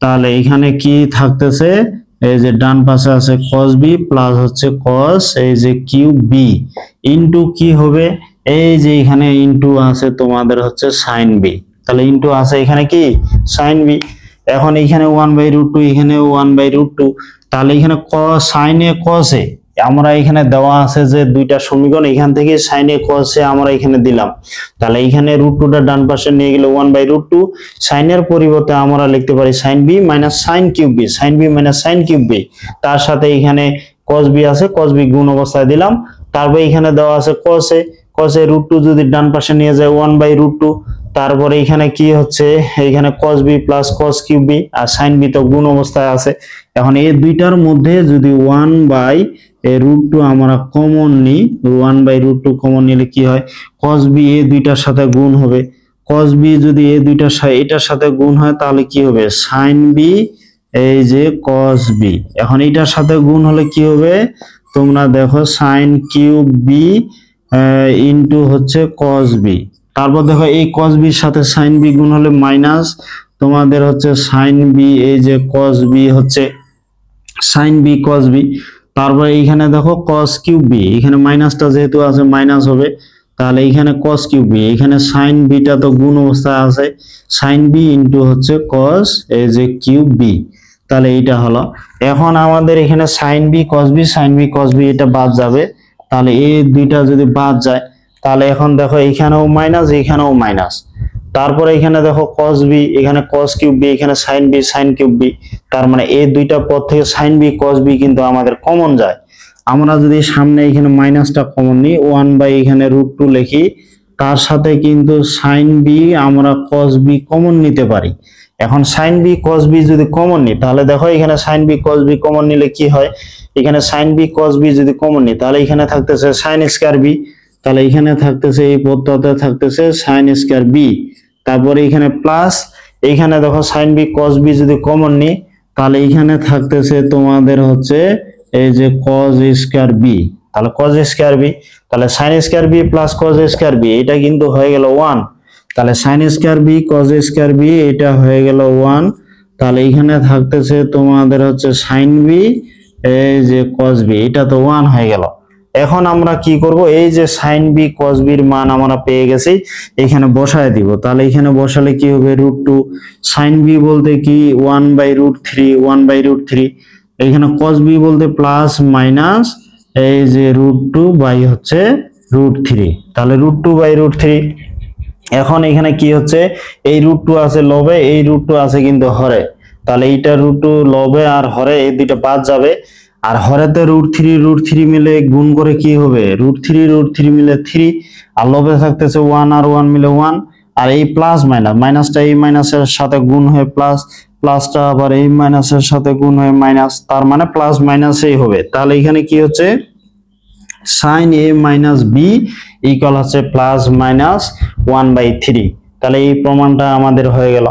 তাহলে এখানে কি থাকতেছে, এই যে ডান পাশে আছে cos b প্লাস হচ্ছে cos এই যে কিউব b ইনটু কি হবে, এই যে এখানে ইনটু আছে তোমাদের হচ্ছে sin b। তাহলে ইনটু আছে এখানে কি sin b। এখন এখানে 1/√2, এখানে 1/√2, তাহলে এখানে sin a cos a আমরা এখানে দেওয়া আছে যে দুইটা সমীকরণ, এখান থেকে sin a cos a আমরা এখানে দিলাম। তাহলে এখানে √2টা ডান পাশে নিয়ে গেলে 1/√2, sin এর পরিবর্তে আমরা লিখতে পারি sin b minus sin cube b, sin b minus sin cube b। তার সাথে এখানে cos b আছে, cos b গুণ অবস্থায় দিলাম। তারপর এখানে দেওয়া আছে cos a √2 যদি ডান পাশে নিয়ে যায় 1/√2। তারপরে এখানে কি হচ্ছে, এখানে cos b plus cos cube b, আর sin b তো গুণ অবস্থায় আছে। এখন এই দুইটার মধ্যে যদি 1/√2 আমরা কমন নিই, 1/√2 কমন নিলে কি হয়, cos b এই দুইটার সাথে গুণ হবে। cos b যদি এই দুইটার সাথে এটার সাথে গুণ হয় তাহলে কি হবে sin b এই যে cos b। এখন এটার সাথে গুণ হলে কি হবে, তোমরা দেখো sin কিউব b ইনটু হচ্ছে cos b। তারপর দেখো এই cos b এর সাথে sin b গুণ হলে মাইনাস তোমাদের হচ্ছে sin b এই যে cos b হচ্ছে sin b cos b। তারপর এইখানে দেখো cos কিউব b, এখানে মাইনাসটা যেহেতু আছে মাইনাস হবে, তাহলে এখানে cos কিউব b, এখানে sin b টা তো গুণ অবস্থায় আছে, sin b ইনটু হচ্ছে cos এই যে কিউব b। তাহলে এইটা হলো। এখন আমাদের এখানে sin b cos b sin b cos b এটা বাদ যাবে, তাহলে এই দুইটা যদি বাদ যায় তাহলে এখন দেখো এখানেও মাইনাস এখানেও মাইনাস। তারপরে এখানে দেখো cos b, এখানে cos কিউব b, এখানে sin b sin cube b। তার মানে এই দুইটা পদ থেকে sin b cos b কিন্তু আমাদের কমন যায়। আমরা যদি সামনে এখানে মাইনাসটা কমন নিই, 1 এখানে √2 লিখি, তার সাথে কিন্তু sin b আমরা cos b কমন নিতে পারি। এখন sin b cos b যদি কমন নিই তাহলে দেখো এখানে sin b cos b common নিলে কি হয়, এখানে sin b cos b যদি কমন নিই তাহলে এখানে থাকতেছে sin স্কয়ার b। তাহলে এখানে থাকতেছে এই পদটাতে থাকতেছে sin স্কয়ার b। তারপরে এখানে প্লাস এখানে দেখো sin b cos b যদি কমন নিই তাহলে এখানে থাকতেছে তোমাদের হচ্ছে এই যে cos স্কয়ার b। তাহলে cos স্কয়ার b, তাহলে sin square b plus cos square b এটা কিন্তু হয়ে গেল 1। তাহলে sin square b cos square b এটা হয়ে গেল 1। তাহলে এখানে থাকতেছে তোমাদের হচ্ছে sin b এই যে cos b এটা তো 1 হয়ে গেল। এখন আমরা কি করব, এই যে সাইন বি কস বির মান আমরা পেয়ে গেছি, এখানে বসায় দিব। তাহলে এখানে বসালে কি হবে, √2 সাইন বি বলতে কি 1/√3, 1/√3, এখানে কস বি বলতে প্লাস মাইনাস এই যে √2 বাই হচ্ছে √3, তাহলে √2/√3। এখন এখানে কি হচ্ছে, এই √2 আছে লবে, এই √2 আছে কিন্তু হরে, তাহলে এইটা √2 লবে আর হরে এই দুইটা বাদ যাবে, আর হরেতে √3 মিলে গুণ করে কি হবে, √3 মিলে 3, আর লবে থাকতেছে 1 আর 1 মিলে 1, আর এই প্লাস মাইনাস, মাইনাসটা এই মাইনাসের সাথে গুণ হয়ে প্লাস, প্লাসটা আবার এই মাইনাসের সাথে গুণ হয়ে মাইনাস, তার মানে প্লাস মাইনাসই হবে। তাহলে এখানে কি হচ্ছে, sign A minus B equal হচ্ছে প্লাস মাইনাস 1/3। তাহলে এই প্রমাণটা আমাদের হয়ে গেল।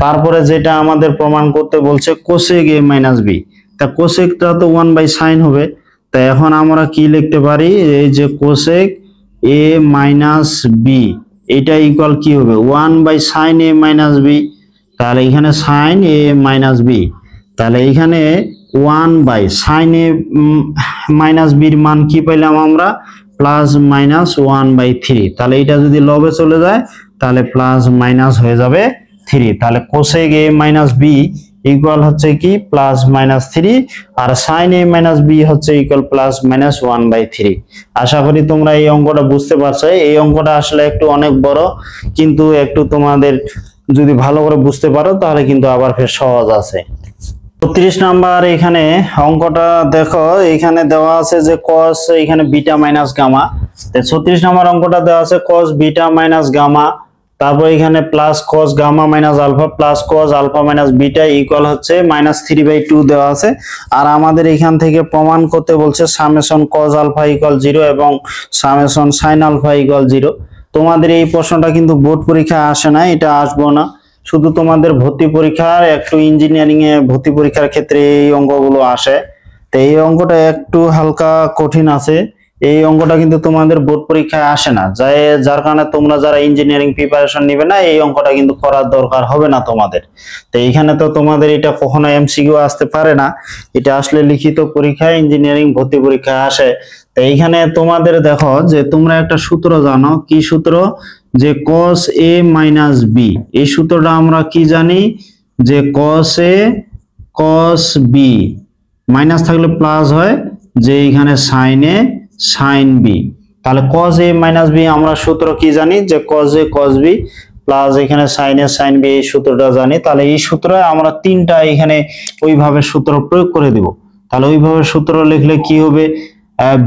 তারপরে যেটা আমাদের প্রমাণ করতে বলছে কোসেক এ মাইনাস বি, তা কোসেকটা তো 1/sin হবে, তা এখন আমরা কি লিখতে পারি, এই যে কোসেক এ মাইনাস বি এটা ইকুয়াল কি হবে, 1/sin এ মাইনাস বি। তাহলে এখানে সাইন এ মাইনাস বি, তাহলে এখানে 1/sin এ মাইনাস বির মান কি পাইলাম আমরা, প্লাস মাইনাস 1/3। তাহলে এটা যদি লবে চলে যায় তাহলে প্লাস মাইনাস হয়ে যাবে 3। তাহলে cosec A minus B equal হচ্ছে কি প্লাস মাইনাস 3, আর সাইন এ মাইনাস বি হচ্ছে ইকুয়াল প্লাস মাইনাস 1/3। আশা করি তোমরা এই অঙ্কটা বুঝতে পারছো। এই অঙ্কটা আসলে একটু অনেক বড়, কিন্তু একটু তোমাদের যদি ভালো করে বুঝতে পারো তাহলে কিন্তু আবার ফের সহজ আছে। 36 নাম্বার এখানে অঙ্কটা দেখো, এখানে দেওয়া আছে যে cos এখানে বিটা মাইনাস গামা, 36 নাম্বার অঙ্কটা দেওয়া আছে cos বিটা মাইনাস গামা, তারপর এখানে plus cos gamma minus alpha plus cos alpha minus beta equal হচ্ছে -3/2 দেওয়া আছে। আর আমাদের এখান থেকে প্রমাণ করতে বলছে সামেশন cos আলফা ইকুয়াল 0 এবং সামেশন sin আলফা ইকুয়াল 0। তোমাদের এই প্রশ্নটা কিন্তু বোর্ড পরীক্ষায় আসে না, এটা আসবো না, শুধু তোমাদের ভর্তি পরীক্ষার একটু ইঞ্জিনিয়ারিং এ ভর্তি পরীক্ষার ক্ষেত্রে এই অঙ্কগুলো আসে। তো এই অঙ্কটা একটু হালকা কঠিন আছে, এই অঙ্কটা কিন্তু তোমাদের বোর্ড পরীক্ষায় আসে না, যার কারণে তোমরা যারা ইঞ্জিনিয়ারিং প্রিপারেশন নিবে না এই অঙ্কটা কিন্তু করার দরকার হবে না তোমাদের। তো এইখানে তো তোমাদের এটা কখনো এমসিকিউ আসতে পারে না, এটা আসলে লিখিত পরীক্ষায় ইঞ্জিনিয়ারিং ভর্তি পরীক্ষায় আসে। তো এইখানে তোমাদের দেখো যে তোমরা একটা সূত্র জানো, কি সূত্র, যে cos a মাইনাস বি, এই সূত্রটা আমরা কি জানি, যে cos a cos b minus থাকলে প্লাস হয়, যে এখানে sin a sin b। তাহলে cos a মাইনাস b আমরা সূত্র কি জানি, যে cos a cos b plus এখানে sin a sin b, এই সূত্রটা জানি। তাহলে এই সূত্রে আমরা তিনটা এখানে ওইভাবে সূত্র প্রয়োগ করে দিব। তাহলে ওইভাবে সূত্র লিখলে কি হবে,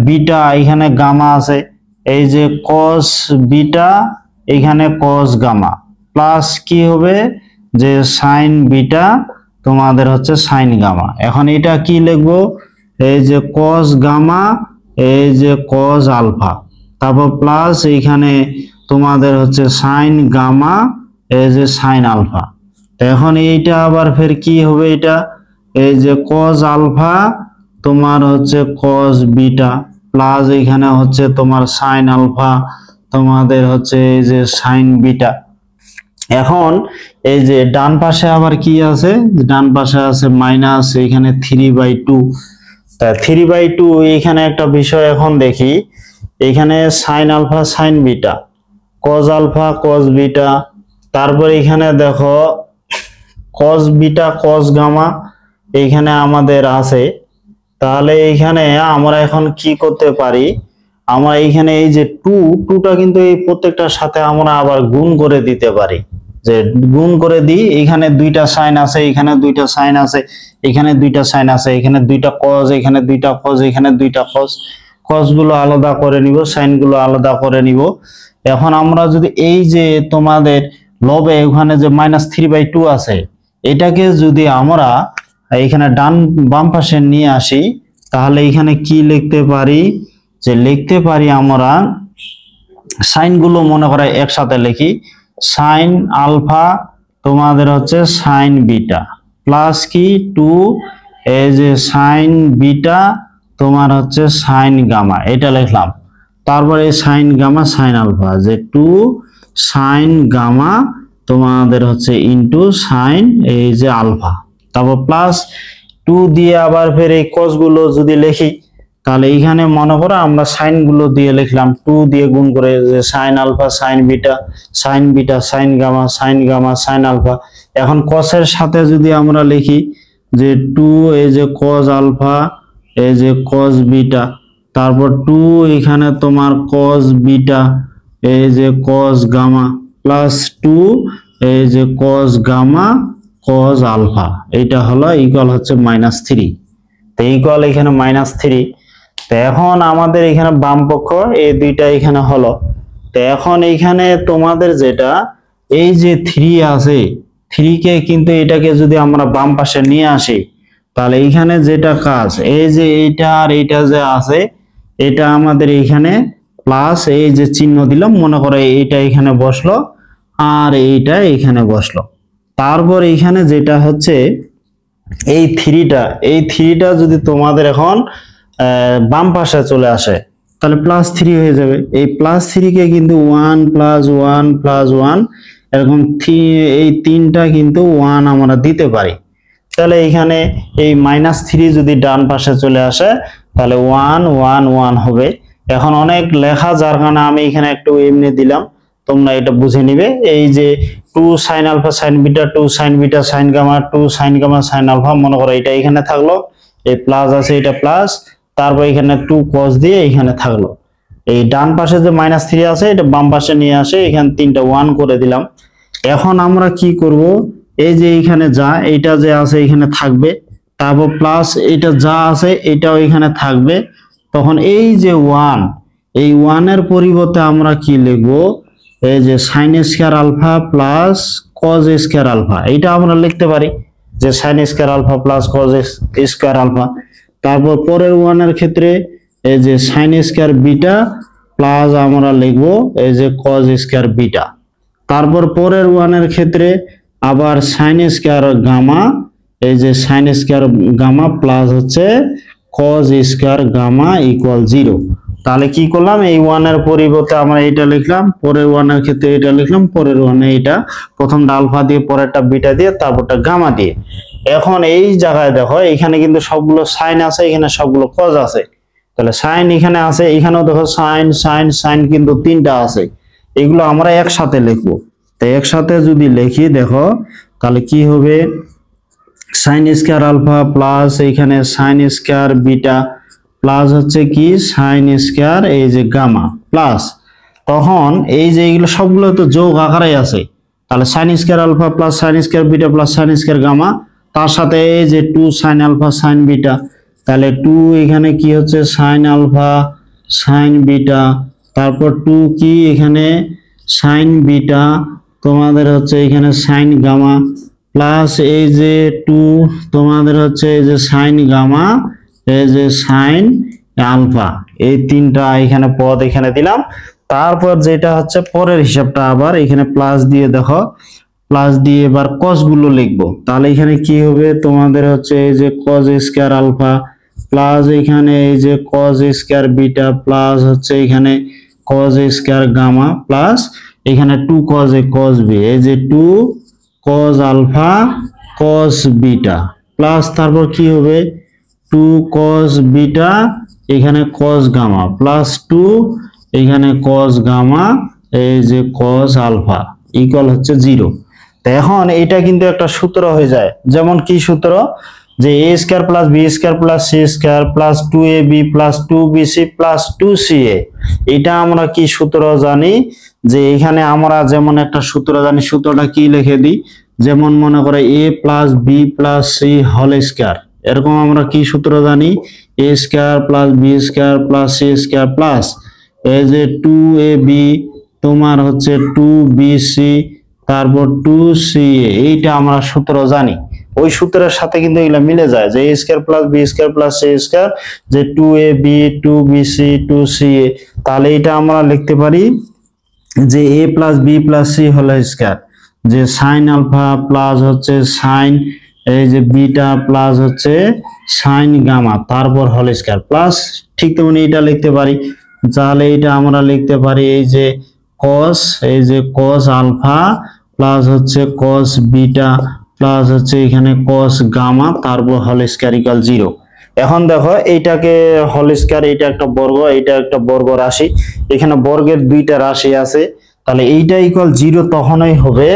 বিটা এখানে গামা আছে, এই যে cos বিটা এখানে cos গামা প্লাস কি হবে, যে sin বিটা তোমাদের হচ্ছে sin গামা। এখন এটা কি লিখবো, এই যে cos গামা এই যে cos আলফা, তারপর প্লাস এইখানে তোমাদের হচ্ছে sin গামা এই যে sin আলফা। এখন এইটা আবার ফের কি হবে, এটা এই যে cos আলফা তোমার হচ্ছে cos বিটা প্লাস এখানে হচ্ছে তোমার sin আলফা তোমাদের হচ্ছে এই যে sin বিটা। এখন এই যে ডান পাশে আবার কি আছে, ডান পাশে আছে মাইনাস এখানে 3/2। তা 3/2 এখানে একটা বিষয় এখন দেখি, এখানে sin alpha sin beta cos alpha cos beta, তারপর এখানে দেখো cos বিটা cos গামা এইখানে আমাদের আছে। তাহলে এইখানে আমরা এখন কি করতে পারি, আমরা এইখানে এই যে 2টা কিন্তু এই প্রত্যেকটার সাথে আমরা আবার গুণ করে দিতে পারি, যে গুণ করে দিই, এখানে দুইটা সাইন আছে, এখানে দুইটা সাইন আছে, এখানে দুইটা সাইন আছে, এখানে দুইটা cos, এখানে দুইটা cos, এখানে দুইটা cos, cos গুলো আলাদা করে নিব, সাইন গুলো আলাদা করে নিব। এখন আমরা যদি এই যে তোমাদের লবে ওখানে যে -3/2 আছে, এটাকে যদি আমরা এখানে বাম পাশে নিয়ে আসি, তাহলে এখানে কি লিখতে পারি, যে লিখতে পারি আমরা সাইন গুলো মনে করে একসাথে লিখি, সাইন আলফা তোমাদের হচ্ছে সাইন বিটা প্লাস কি 2 এই যে সাইন বিটা তোমার হচ্ছে সাইন গামা, এটা লিখলাম। তারপরে সাইন গামা সাইন আলফা, যে 2 সাইন গামা তোমাদের হচ্ছে ইনটু সাইন এই যে আলফা, তারপর প্লাস 2 দিয়ে আবার ফের এই cos গুলো যদি লিখি, তাহলে এইখানে মনে করো আমরা সাইন গুলো দিয়ে লিখলাম 2 দিয়ে গুণ করে, যে sine alpha sine beta sine beta sine gamma sine alpha. এখন কসের সাথে যদি আমরা লিখি যে 2 এই যে কস আলফা এই যে কস বিটা, তারপর 2 এখানে তোমার কস বিটা এই যে কস গামা প্লাস 2 এই যে কস গামা কস আলফা, এইটা হলো ইকুয়াল হচ্ছে -3। তো ইকুয়াল এখানে -3। তো এখন আমাদের এখানে বাম পক্ষ এই দুইটা এখানে হলো। তো এখন এইখানে তোমাদের যেটা এই যে 3 আছে, 3 কে কিন্তু এটাকে যদি আমরা বাম পাশে নিয়ে আসি, তাহলে এইখানে যেটা কাজ এই যে এইটা আর এইটা যে আছে, এটা আমাদের এইখানে প্লাস এই যে চিহ্ন দিলাম, মনে করো এইটা এখানে বসলো আর এইটা এখানে বসলো। তারপর এইখানে যেটা হচ্ছে এই 3টা যদি তোমাদের এখন বাম পাশে চলে আসে, তাহলে +3 হয়ে যাবে। এই +3 কে কিন্তু 1 + 1 + 1 এরকম এই 3টা কিন্তু 1 আমরা দিতে পারি। তাহলে এখানে এই -3 যদি ডান পাশে চলে আসে, তাহলে 1 1 1 হবে। এখন অনেক লেখা, যার কারণে আমি এখানে একটু এমনি দিলাম, তোমরা এটা বুঝে নিবে। এই যে 2 sin alpha sin beta 2 sin beta sin gamma 2 sin gamma sin alpha, মনে করো এটা এখানে থাকলো, এই প্লাস আছে এটা প্লাস, তারপর এখানে 2 cos দিয়ে এখানে থাকলো। এই ডান পাশে যে -3 আছে এটা বাম পাশে নিয়ে আসে, এখানে 3টা 1 করে দিলাম। এখন আমরা কি করব, এই যে এখানে যা এইটা যে আছে এখানে থাকবে, তারপর প্লাস এটা যা আছে এটাও এখানে থাকবে। তখন এই যে 1, এই 1 এর পরিবর্তে আমরা কি লিখবো, এই যে sin square alpha plus cos square alpha, এটা আমরা লিখতে পারি যে sin square alpha plus cos square alpha. তারপর পরের 1 এর ক্ষেত্রে এই যে sin স্কয়ার বিটা প্লাস আমরা লিখবো এই যে cos স্কয়ার বিটা। তারপর পরের 1 এর ক্ষেত্রে আবার sin স্কয়ার গামা, এই যে sin স্কয়ার গামা প্লাস হচ্ছে cos স্কয়ার গামা ইকুয়াল 0। তাহলে কি করলাম, এই 1 এর পরিবর্তে আমরা এটা লিখলাম, পরের 1 এর ক্ষেত্রে এটা লিখলাম, পরের 1 এ এটা প্রথমটা আলফা দিয়ে পরেরটা বিটা দিয়ে তারপরটা গামা দিয়ে। এখন এই জায়গায় দেখো এখানে কিন্তু সবগুলো সাইন আছে, এখানে সবগুলো cos আছে। তাহলে সাইন এখানে আছে, এখানেও দেখো সাইন সাইন সাইন কিন্তু 3টা আছে, এগুলো আমরা একসাথে লিখবো। তো একসাথে যদি লিখি দেখো তাহলে কি হবে, sin স্কয়ার আলফা প্লাস এখানে sin স্কয়ার বিটা প্লাস হচ্ছে কি sin স্কয়ার এই যে গামা প্লাস, তখন এই যে এগুলো সবগুলো তো যোগ আকারে আছে, তাহলে sin square alpha plus sin square beta plus sin square gamma, তার সাথে এই যে 2 sin আলফা sin বিটা, তাহলে 2 এখানে কি হচ্ছে sin আলফা sin বিটা, তারপর 2 কি এখানে sin বিটা, তোমাদের হচ্ছে এখানে sin গামা প্লাস এই যে 2 তোমাদের হচ্ছে এই যে sin গামা এই যে sin আলফা, এই 3টা এখানে পদ এখানে দিলাম। তারপর যেটা হচ্ছে পরের হিসাবটা আবার এখানে প্লাস দিয়ে দেখো, প্লাস দিয়ে এবার cos গুলো লিখবো। তাহলে এখানে কি হবে, তোমাদের হচ্ছে এই যে cos স্কয়ার আলফা প্লাস এখানে এই যে cos স্কয়ার বিটা প্লাস হচ্ছে এখানে cos স্কয়ার গামা প্লাস এখানে 2 cos a cos b, এই যে 2 cos alpha cos beta plus তারপর কি হবে 2 cos বিটা এখানে cos গামা প্লাস 2 এখানে cos গামা এই যে cos আলফা ইকুয়াল হচ্ছে 0। তো এখন এটা কিন্তু একটা সূত্র হয়ে যায়, যেমন কি সূত্র, যে a square plus b square plus c square plus 2ab plus 2bc plus 2ca। এটা আমরা কি সূত্র জানি, যে এখানে আমরা যেমন একটা সূত্র জানি, সূত্রটা কি লিখে দিই, যেমন মনে করে a plus b plus c whole square, এরকম আমরা কি সূত্র জানি, a square plus b square plus c square plus এই যে 2ab তোমার হচ্ছে 2bc তারপর 2ca, এইটা আমরা সূত্র জানি। ওই সূত্রের সাথে কিন্তু এগুলা মিলে যায়, যে a square plus b square plus c square যে 2ab 2bc 2ca। তাহলে এটা আমরা লিখতে পারি যে a plus b plus c whole square, যে sin আলফা প্লাস হচ্ছে sin এই যে বিটা প্লাস হচ্ছে sin গামা তারপর হোল স্কয়ার প্লাস, ঠিক তেমনি এটা লিখতে পারি। তাহলে এটা আমরা লিখতে পারি এই যে cos এই যে cos আলফা প্লাস হচ্ছে cos বিটা প্লাস হচ্ছে এখানে cos গামা তারপর হোল স্কয়ার ইকুয়াল 0। এখন দেখো এইটাকে হোল স্কয়ার, এটা একটা বর্গ, এটা একটা বর্গ রাশি, এখানে বর্গের দুইটা রাশি আছে, তাহলে এইটা ইকুয়াল 0 তখনই হবে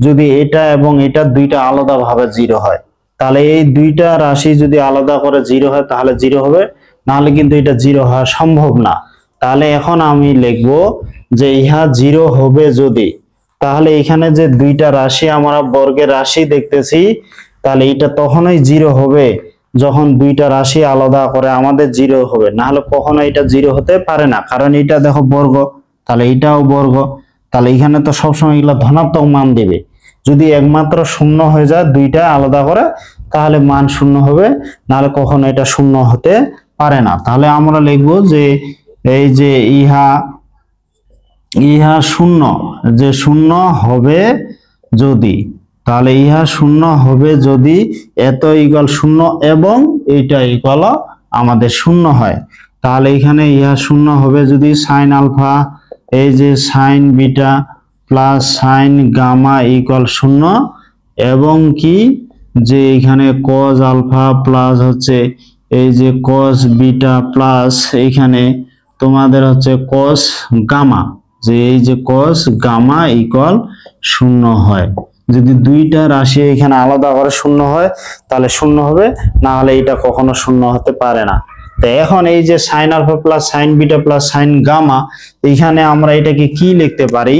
যদি এটা এবং এটা দুইটা আলাদা ভাবে 0 হয়। তাহলে এই দুইটা রাশি যদি আলাদা করে 0 হয় তাহলে 0 হবে, নাহলে কিন্তু এটা 0 হওয়া সম্ভব না। তাহলে এখন আমি লিখবো যে ইহা 0 হবে যদি, তাহলে এখানে যে দুইটা রাশি আমরা বর্গের রাশি দেখতেছি, তাহলে এটা তখনই 0 হবে যখন দুইটা রাশি আলাদা করে আমাদের 0 হবে, না হলে কখনো এটা 0 হতে পারে না, কারণ এটা দেখো বর্গ, তাহলে এটাও বর্গ, তাহলে এখানে তো সবসময় এগুলা ধনাত্মক মান দেবে। যদি একমাত্র শূন্য হয়ে যায় দুইটা আলাদা করে, তাহলে মান শূন্য হবে, নাহলে কখনো এটা শূন্য হতে পারে না। তাহলে আমরা লিখবো যে এই যে ইহা শূন্য, যে শূন্য হবে যদি, তাহলে ইহা শূন্য হবে যদি এত ইকুয়াল শূন্য এবং এইটা ইকুয়াল আমাদের শূন্য হয়, তাহলে এখানে ইহা শূন্য হবে যদি সাইন আলফা, এই যে sine beta plus sine gamma equal শূন্য, এবং কি যে এখানে কজ আলফা প্লাস হচ্ছে এই যে কস বিটা প্লাস এখানে তোমাদের হচ্ছে কস গামা, যে এই যে কস গামা ইকুয়াল শূন্য হয়। যদি দুইটা রাশি এখানে আলাদা করে শূন্য হয় তাহলে শূন্য হবে, না হলে এটা কখনো শূন্য হতে পারে না। তো এখন এই যে sine alpha plus sine beta plus sine gamma, এখানে আমরা এটাকে কি লিখতে পারি,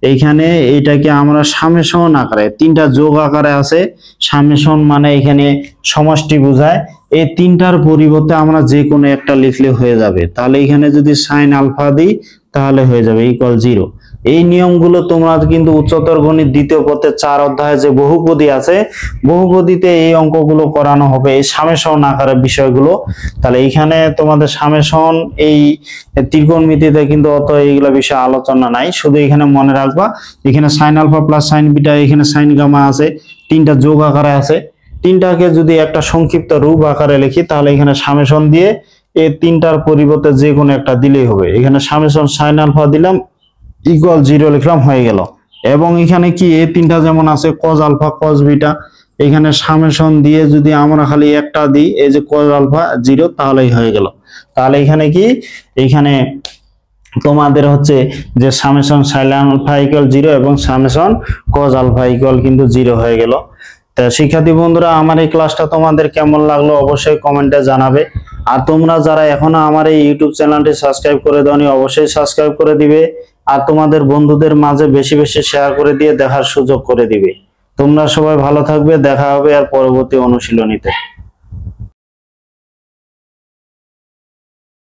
এইখানে এটাকে আমরা সামেশন আকারে, তিনটা যোগ আকারে আছে, সামেশন মানে এখানে সমষ্টি বোঝায়, এই তিনটার পরিবর্তে আমরা যে কোনো একটা লিখলে হয়ে যাবে। তাহলে এখানে যদি সাইন আলফা দিই তাহলে হয়ে যাবে ইকুয়াল 0। এই নিয়মগুলো তোমরা কিন্তু উচ্চতর গণিত দ্বিতীয় পত্রের 4 অধ্যায়ে যে বহুপদী আছে, বহুপদীতে এই অঙ্কগুলো করানো হবে, এই সামেশন আকারে বিষয়গুলো। তাহলে এখানে তোমাদের সামেশন এই ত্রিকোণমিতিতে কিন্তু অত এইগুলা বিষয় আলোচনা নাই, শুধু এখানে মনে রাখবা এখানে sine alpha plus sine beta, এখানে সাইন গামা আছে, তিনটা যোগ আকারে আছে, তিনটাকে যদি একটা সংক্ষিপ্ত রূপ আকারে লিখি তাহলে এখানে সামেশন দিয়ে এই তিনটার পরিবর্তে যে কোনো একটা দিলেই হবে। এখানে সামেশন সাইন আলফা দিলাম ইকুয়াল 0 লিখলাম, হয়ে গেল। এবং এখানে কি এই তিনটা যেমন আছে কজ আলফা কজ বিটা, এখানে সামেশন দিয়ে যদি আমরা খালি একটা দিই এই যে কজ আলফা 0, তাহলেই হয়ে গেল। তাহলে এখানে কি, এখানে তোমাদের হচ্ছে যে সামেশন সাইন আলফা ইকুয়াল 0 এবং সামেশন কজ আলফা ইকুয়াল কিন্তু 0 হয়ে গেল। তা শিক্ষার্থী বন্ধুরা, আমার এই ক্লাসটা তোমাদের কেমন লাগলো অবশ্যই কমেন্টে জানাবে। আর তোমরা যারা এখনো আমার এই ইউটিউব চ্যানেলটি সাবস্ক্রাইব করে দাওনি অবশ্যই সাবস্ক্রাইব করে দিবে, আর তোমাদের বন্ধুদের মাঝে বেশি বেশি শেয়ার করে দিয়ে দেখার সুযোগ করে দিবে। তোমরা সবাই ভালো থাকবে, দেখা হবে আর পরবর্তী অনুশীলনীতে।